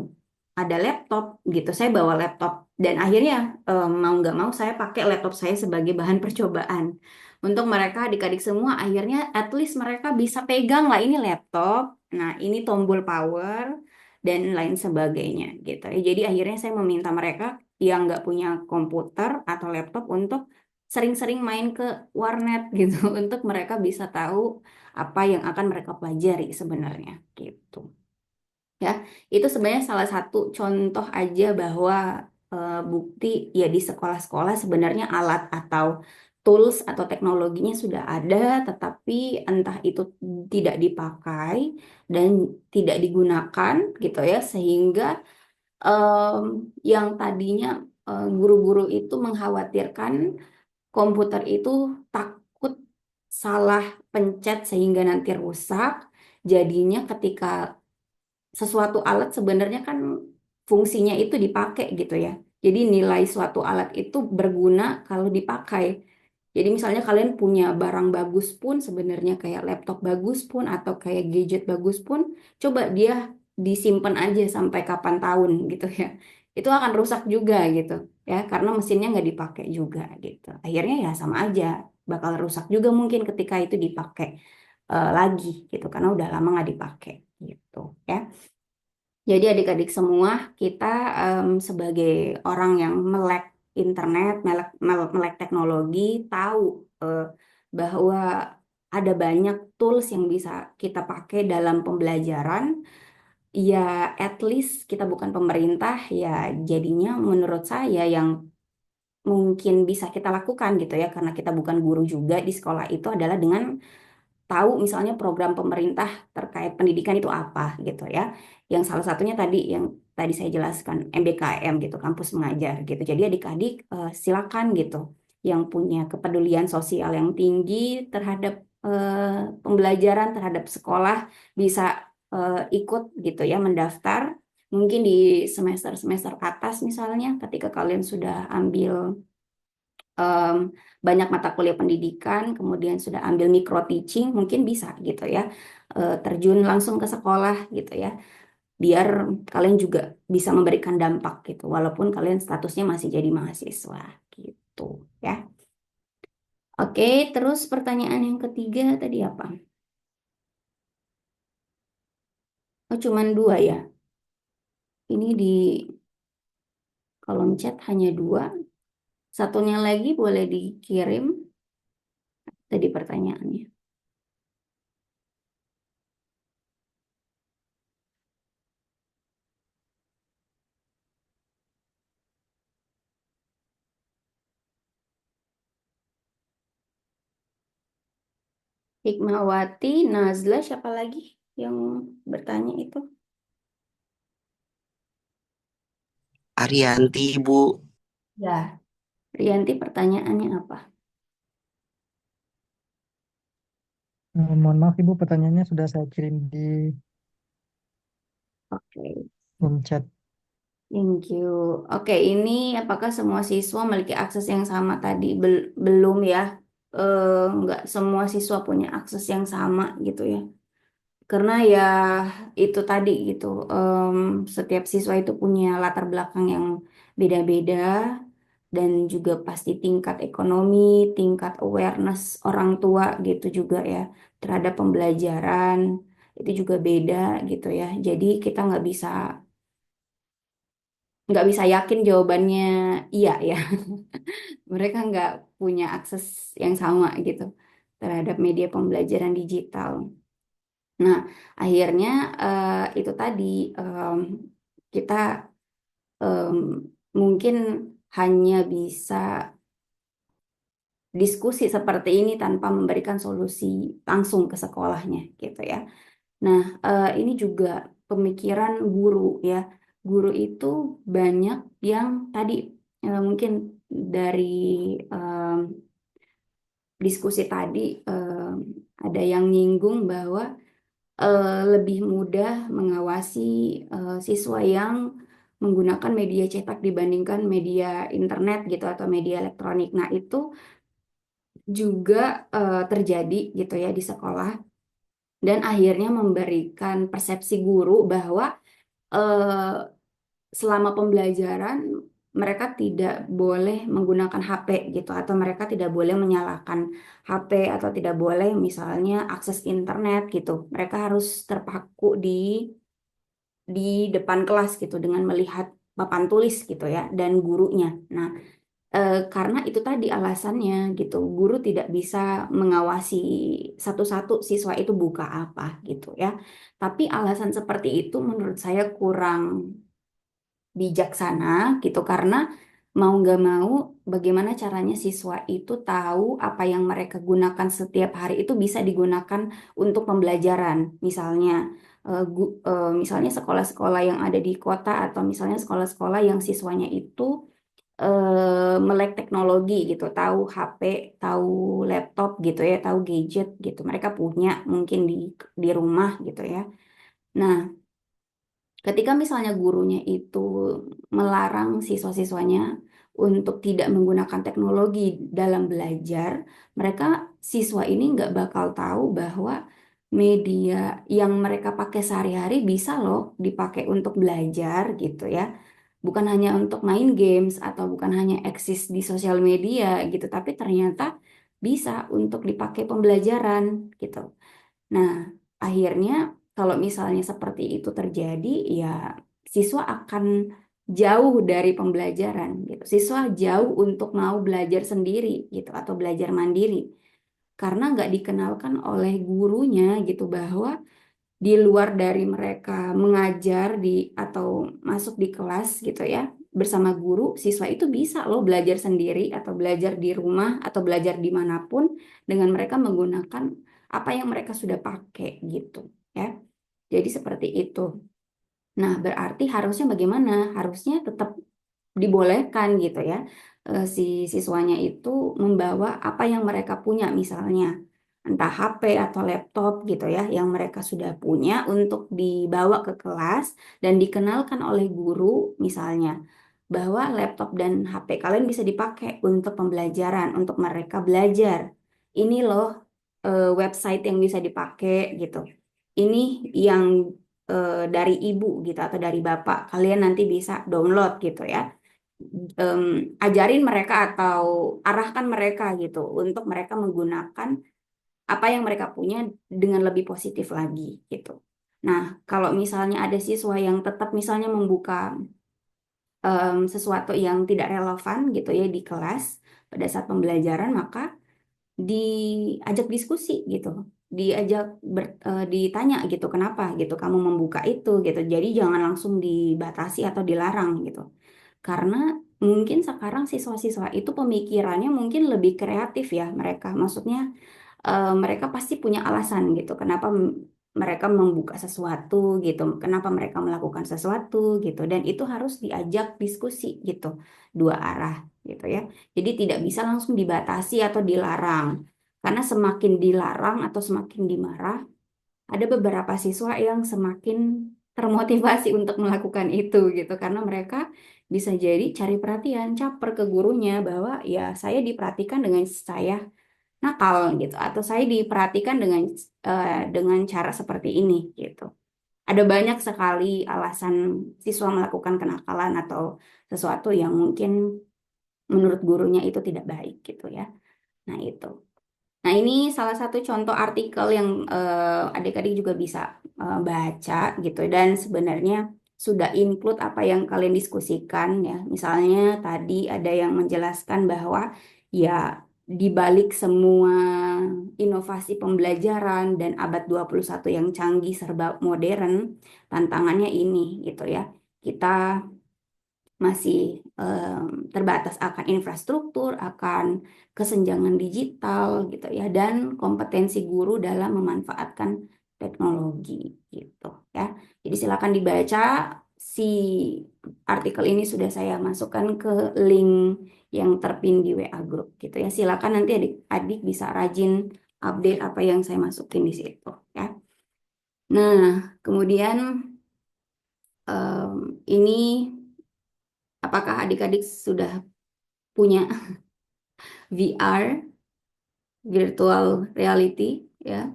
ada laptop gitu. Saya bawa laptop dan akhirnya mau nggak mau saya pakai laptop saya sebagai bahan percobaan. Untuk mereka adik-adik semua akhirnya at least mereka bisa pegang lah ini laptop. Nah, ini tombol power dan lain sebagainya gitu. Jadi akhirnya saya meminta mereka yang nggak punya komputer atau laptop untuk sering-sering main ke warnet gitu untuk mereka bisa tahu apa yang akan mereka pelajari sebenarnya gitu ya. Itu sebenarnya salah satu contoh aja bahwa bukti ya di sekolah-sekolah sebenarnya alat atau tools atau teknologinya sudah ada, tetapi entah itu tidak dipakai dan tidak digunakan gitu ya, sehingga em, yang tadinya guru-guru itu mengkhawatirkan komputer itu takut salah pencet sehingga nanti rusak. Jadinya ketika sesuatu alat sebenarnya kan fungsinya itu dipakai gitu ya. Jadi nilai suatu alat itu berguna kalau dipakai. Jadi misalnya kalian punya barang bagus pun sebenarnya kayak laptop bagus pun atau kayak gadget bagus pun, coba dia disimpan aja sampai kapan tahun gitu ya. Itu akan rusak juga gitu ya karena mesinnya nggak dipakai juga gitu. Akhirnya ya sama aja bakal rusak juga mungkin ketika itu dipakai lagi gitu karena udah lama nggak dipakai gitu ya. Jadi adik-adik semua, kita sebagai orang yang melek internet, melek teknologi, tahu eh, bahwa ada banyak tools yang bisa kita pakai dalam pembelajaran. Ya, at least kita bukan pemerintah, ya jadinya menurut saya yang mungkin bisa kita lakukan gitu ya, karena kita bukan guru juga di sekolah itu adalah dengan tahu misalnya program pemerintah terkait pendidikan itu apa gitu ya. Yang salah satunya tadi yang tadi saya jelaskan MBKM gitu, kampus mengajar gitu. Jadi adik-adik silakan gitu yang punya kepedulian sosial yang tinggi terhadap pembelajaran terhadap sekolah bisa ikut gitu ya mendaftar. Mungkin di semester-semester atas misalnya ketika kalian sudah ambil em, banyak mata kuliah pendidikan, kemudian sudah ambil micro teaching, mungkin bisa gitu ya, terjun langsung ke sekolah gitu ya, biar kalian juga bisa memberikan dampak gitu, walaupun kalian statusnya masih jadi mahasiswa gitu ya. Oke, terus pertanyaan yang ketiga tadi apa? Oh, cuman dua ya. Ini di kolom chat hanya dua. Satunya lagi boleh dikirim tadi pertanyaannya. Hikmawati, Nazla, siapa lagi yang bertanya itu? Arianti, Bu. Ya, Rianti pertanyaannya apa? Mohon maaf Ibu, pertanyaannya sudah saya kirim di Oke, room chat. thank you. Oke, ini apakah semua siswa memiliki akses yang sama tadi? Belum ya. Nggak semua siswa punya akses yang sama gitu ya. Karena ya itu tadi gitu, setiap siswa itu punya latar belakang yang beda-beda dan juga pasti tingkat ekonomi, tingkat awareness orang tua gitu juga ya terhadap pembelajaran itu juga beda gitu ya. Jadi kita nggak bisa yakin jawabannya iya ya. Mereka nggak punya akses yang sama gitu terhadap media pembelajaran digital. Nah, akhirnya itu tadi em, kita em, mungkin hanya bisa diskusi seperti ini tanpa memberikan solusi langsung ke sekolahnya gitu ya. Nah, ini juga pemikiran guru ya. Guru itu banyak yang tadi mungkin dari em, diskusi tadi ada yang nyinggung bahwa lebih mudah mengawasi siswa yang menggunakan media cetak dibandingkan media internet gitu atau media elektronik. Nah, itu juga terjadi gitu ya di sekolah dan akhirnya memberikan persepsi guru bahwa eh, selama pembelajaran mereka tidak boleh menggunakan HP gitu atau mereka tidak boleh menyalakan HP atau tidak boleh misalnya akses internet gitu. Mereka harus terpaku di depan kelas gitu dengan melihat papan tulis gitu ya dan gurunya. Nah, karena itu tadi alasannya gitu, guru tidak bisa mengawasi satu-satu siswa itu buka apa gitu ya. Tapi alasan seperti itu menurut saya kurang bijaksana gitu karena mau nggak mau bagaimana caranya siswa itu tahu apa yang mereka gunakan setiap hari itu bisa digunakan untuk pembelajaran misalnya misalnya sekolah-sekolah yang ada di kota atau misalnya sekolah-sekolah yang siswanya itu melek teknologi gitu tahu HP tahu laptop gitu ya tahu gadget gitu mereka punya mungkin di rumah gitu ya. Nah, ketika misalnya gurunya itu melarang siswa-siswanya untuk tidak menggunakan teknologi dalam belajar, mereka siswa ini nggak bakal tahu bahwa media yang mereka pakai sehari-hari bisa loh dipakai untuk belajar gitu ya. Bukan hanya untuk main games atau bukan hanya eksis di sosial media gitu, tapi ternyata bisa untuk dipakai pembelajaran gitu. Nah, akhirnya kalau misalnya seperti itu terjadi, ya siswa akan jauh dari pembelajaran gitu. Siswa jauh untuk mau belajar sendiri gitu atau belajar mandiri karena nggak dikenalkan oleh gurunya gitu bahwa di luar dari mereka mengajar di atau masuk di kelas gitu ya bersama guru, siswa itu bisa loh belajar sendiri atau belajar di rumah atau belajar dimanapun dengan mereka menggunakan apa yang mereka sudah pakai gitu ya. Jadi seperti itu. Nah, berarti harusnya bagaimana? Harusnya tetap dibolehkan gitu ya si siswanya itu membawa apa yang mereka punya misalnya entah HP atau laptop gitu ya yang mereka sudah punya untuk dibawa ke kelas dan dikenalkan oleh guru misalnya bahwa laptop dan HP kalian bisa dipakai untuk pembelajaran untuk mereka belajar ini loh website yang bisa dipakai gitu ini yang dari ibu gitu atau dari bapak kalian nanti bisa download gitu ya. em, Ajarin mereka atau arahkan mereka gitu untuk mereka menggunakan apa yang mereka punya dengan lebih positif lagi gitu. Nah, kalau misalnya ada siswa yang tetap misalnya membuka sesuatu yang tidak relevan gitu ya di kelas pada saat pembelajaran, maka diajak diskusi gitu, ditanya gitu kenapa gitu kamu membuka itu gitu. Jadi jangan langsung dibatasi atau dilarang gitu. Karena mungkin sekarang siswa-siswa itu pemikirannya mungkin lebih kreatif ya mereka. Maksudnya mereka pasti punya alasan gitu, kenapa mereka membuka sesuatu gitu, kenapa mereka melakukan sesuatu gitu, dan itu harus diajak diskusi gitu, dua arah gitu ya. Jadi tidak bisa langsung dibatasi atau dilarang, karena semakin dilarang atau semakin dimarah, ada beberapa siswa yang semakin termotivasi untuk melakukan itu gitu, karena mereka bisa jadi cari perhatian, caper ke gurunya bahwa ya saya diperhatikan dengan saya nakal gitu, atau saya diperhatikan dengan cara seperti ini gitu. Ada banyak sekali alasan siswa melakukan kenakalan atau sesuatu yang mungkin menurut gurunya itu tidak baik gitu ya. Nah itu. Nah, ini salah satu contoh artikel yang adik-adik juga bisa baca gitu, dan sebenarnya sudah include apa yang kalian diskusikan ya. Misalnya tadi ada yang menjelaskan bahwa ya di balik semua inovasi pembelajaran dan abad 21 yang canggih serba modern, tantangannya ini gitu ya. Kita masih terbatas akan infrastruktur, akan kesenjangan digital gitu ya, dan kompetensi guru dalam memanfaatkan teknologi gitu ya. Jadi silakan dibaca, si artikel ini sudah saya masukkan ke link yang terpin di WA Group gitu ya. Silakan nanti adik-adik bisa rajin update apa yang saya masukin di situ ya. Nah, kemudian ini apakah adik-adik sudah punya VR, virtual reality ya?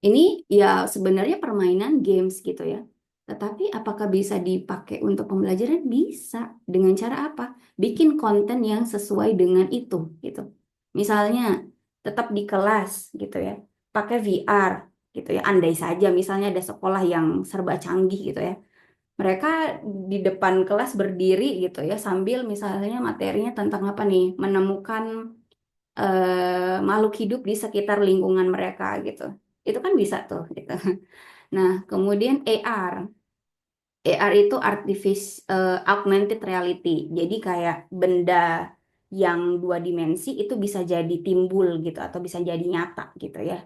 Ini ya sebenarnya permainan games gitu ya. Tetapi apakah bisa dipakai untuk pembelajaran? Bisa. Dengan cara apa? Bikin konten yang sesuai dengan itu gitu. Misalnya tetap di kelas gitu ya. Pakai VR gitu ya. Andai saja misalnya ada sekolah yang serba canggih gitu ya. Mereka di depan kelas berdiri gitu ya, sambil misalnya materinya tentang apa nih? Menemukan makhluk hidup di sekitar lingkungan mereka gitu. Itu kan bisa tuh gitu. Nah, kemudian AR. AR itu augmented reality. Jadi kayak benda yang dua dimensi itu bisa jadi timbul gitu atau bisa jadi nyata gitu ya.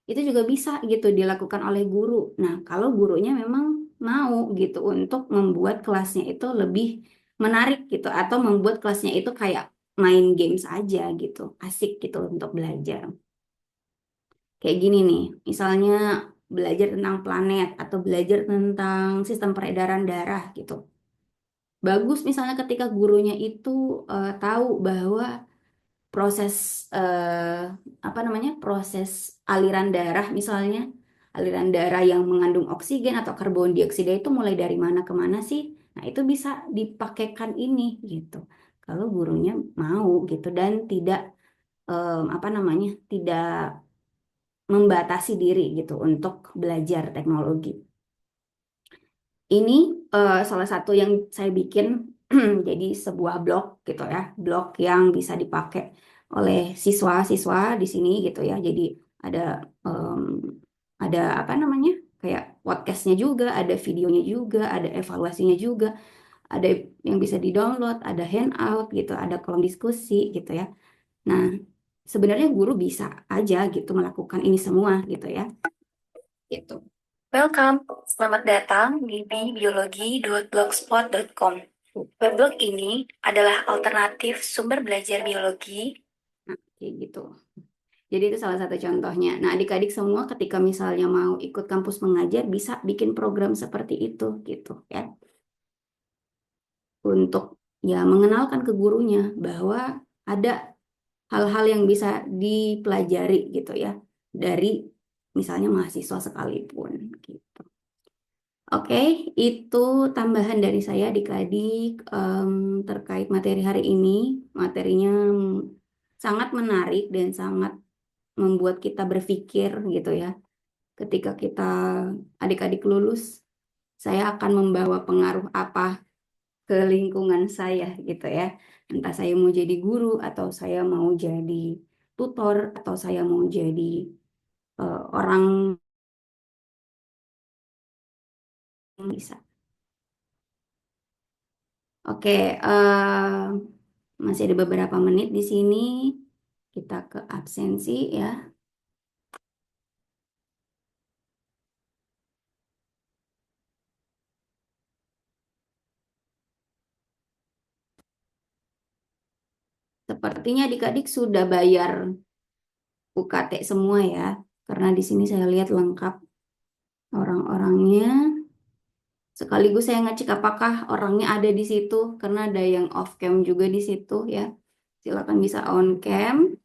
Itu juga bisa gitu dilakukan oleh guru. Nah, kalau gurunya memang mau gitu untuk membuat kelasnya itu lebih menarik gitu, atau membuat kelasnya itu kayak main games aja gitu, asik gitu untuk belajar. Kayak gini nih, misalnya belajar tentang planet atau belajar tentang sistem peredaran darah gitu. Bagus misalnya ketika gurunya itu tahu bahwa proses apa namanya, proses aliran darah misalnya, aliran darah yang mengandung oksigen atau karbon dioksida itu mulai dari mana ke mana sih. Nah itu bisa dipakaikan ini gitu kalau gurunya mau gitu, dan tidak apa namanya, tidak membatasi diri gitu untuk belajar teknologi. Ini salah satu yang saya bikin jadi sebuah blog gitu ya, blog yang bisa dipakai oleh siswa-siswa di sini gitu ya. Jadi ada em, ada apa namanya, kayak podcastnya juga, ada videonya juga, ada evaluasinya juga, ada yang bisa di-download, ada handout gitu, ada kolom diskusi gitu ya. Nah, sebenarnya guru bisa aja gitu melakukan ini semua gitu ya. Gitu. Welcome, selamat datang di biologi.blogspot.com. Weblog ini adalah alternatif sumber belajar biologi. Nah, kayak gitu. Jadi itu salah satu contohnya. Nah, adik-adik semua ketika misalnya mau ikut kampus mengajar bisa bikin program seperti itu gitu ya. Untuk ya mengenalkan ke gurunya bahwa ada hal-hal yang bisa dipelajari gitu ya dari misalnya mahasiswa sekalipun gitu. Oke, itu tambahan dari saya adik-adik terkait materi hari ini. Materinya sangat menarik dan sangat membuat kita berpikir gitu ya. Ketika kita adik-adik lulus, saya akan membawa pengaruh apa ke lingkungan saya gitu ya. Entah saya mau jadi guru, atau saya mau jadi tutor, atau saya mau jadi orang yang bisa. Oke, masih ada beberapa menit di sini. Kita ke absensi ya. Sepertinya adik-adik sudah bayar UKT semua ya. Karena di sini saya lihat lengkap orang-orangnya. Sekaligus saya ngecek apakah orangnya ada di situ. Karena ada yang off cam juga di situ ya. Silakan bisa on cam.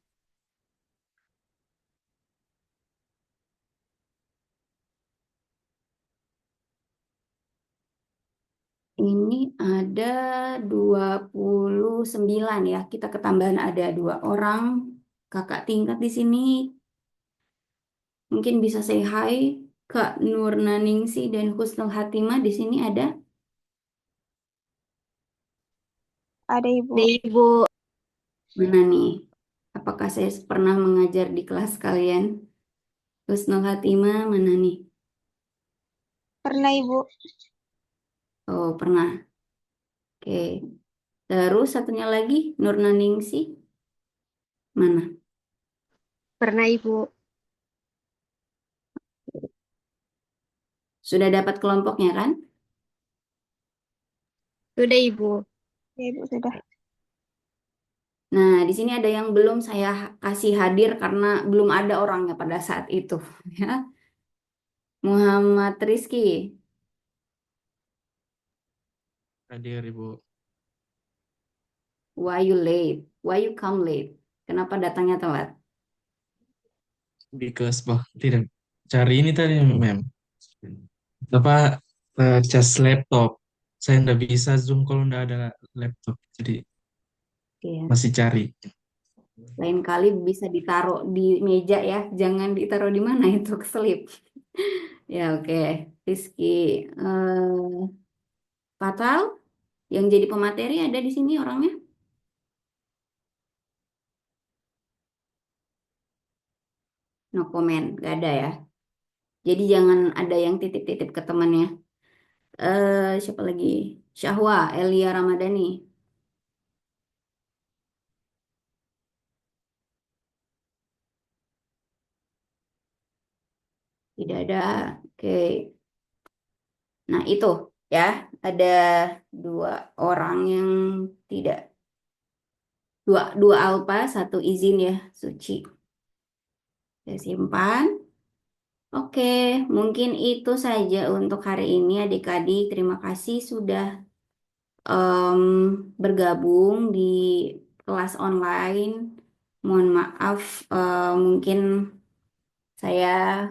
Ini ada 29 ya. Kita ketambahan ada 2 orang kakak tingkat di sini. Mungkin bisa say hi Kak Nurnaningsi dan Husnul Hatimah di sini ada. Ada Ibu. Ibu. Mana nih? Apakah saya pernah mengajar di kelas kalian? Husnul Hatimah mana nih? Pernah Ibu. Oh, pernah. Oke. Terus satunya lagi Nurnaningsi mana? Pernah Ibu. Sudah dapat kelompoknya kan? Sudah Ibu. Ya Ibu sudah. Nah, di sini ada yang belum saya kasih hadir karena belum ada orangnya pada saat itu, ya. Muhammad Rizky, Hadir, Ibu. why you late? Why you come late? Kenapa datangnya telat? Di kelas tidak cari ini tadi, Mem. Apa cas laptop. Saya nggak bisa Zoom kalau nggak ada laptop. Jadi Oke. masih cari. Lain kali bisa ditaruh di meja ya, jangan ditaruh di mana itu keselip. Ya oke, Rizky, Fatal yang jadi pemateri ada di sini orangnya? No comment, gak ada ya. Jadi jangan ada yang titip-titip ke temannya. Siapa lagi? Syahwa, Elia Ramadhani. Tidak ada. Oke. Nah, itu ya, ada 2 orang yang tidak. Dua alpa, 1 izin ya, Suci. Saya simpan. Oke, mungkin itu saja untuk hari ini adik-adik. Terima kasih sudah bergabung di kelas online. Mohon maaf, mungkin saya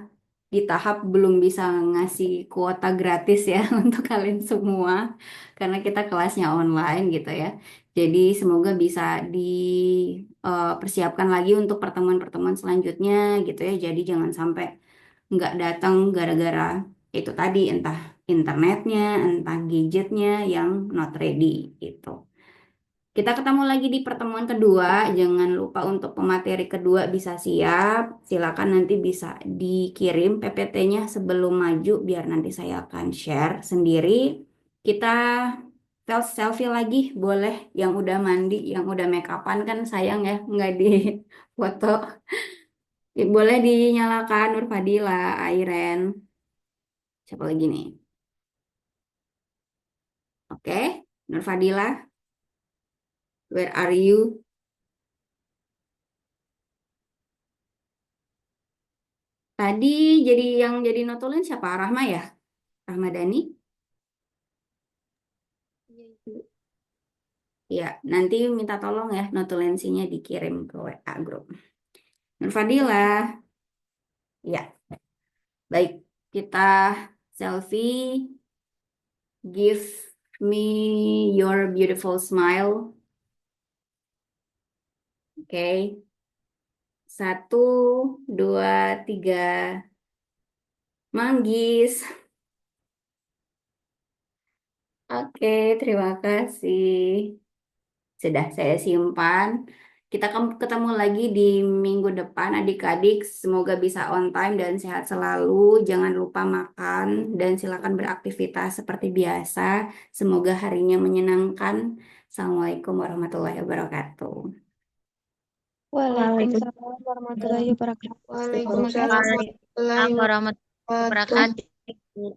di tahap belum bisa ngasih kuota gratis ya untuk kalian semua karena kita kelasnya online gitu ya. Jadi semoga bisa dipersiapkan lagi untuk pertemuan-pertemuan selanjutnya gitu ya. Jadi jangan sampai nggak datang gara-gara itu tadi entah internetnya, entah gadgetnya yang not ready gitu. Kita ketemu lagi di pertemuan kedua. Jangan lupa untuk pemateri kedua bisa siap. Silakan nanti bisa dikirim PPT-nya sebelum maju biar nanti saya akan share sendiri. Kita selfie lagi boleh yang udah mandi, yang udah make upan kan sayang ya nggak di foto. Boleh dinyalakan Nur Fadila, Airen. Siapa lagi nih? Oke, Nur Fadila. Where are you? Tadi yang jadi notulen siapa? Rahma ya? Rahmadani? Ya, nanti minta tolong ya notulensinya dikirim ke WA grup. Nur Fadila. Ya, baik. Kita selfie. Give me your beautiful smile. Oke. 1, 2, 3. Manggis. Oke, terima kasih. Sudah saya simpan. Kita ketemu lagi di minggu depan adik-adik. Semoga bisa on time dan sehat selalu. Jangan lupa makan dan silakan beraktivitas seperti biasa. Semoga harinya menyenangkan. Assalamualaikum warahmatullahi wabarakatuh. Waalaikumsalam warahmatullahi wabarakatuh. Waalaikumsalam warahmatullahi Waalaikumsalam warahmatullahi wabarakatuh. wabarakatuh.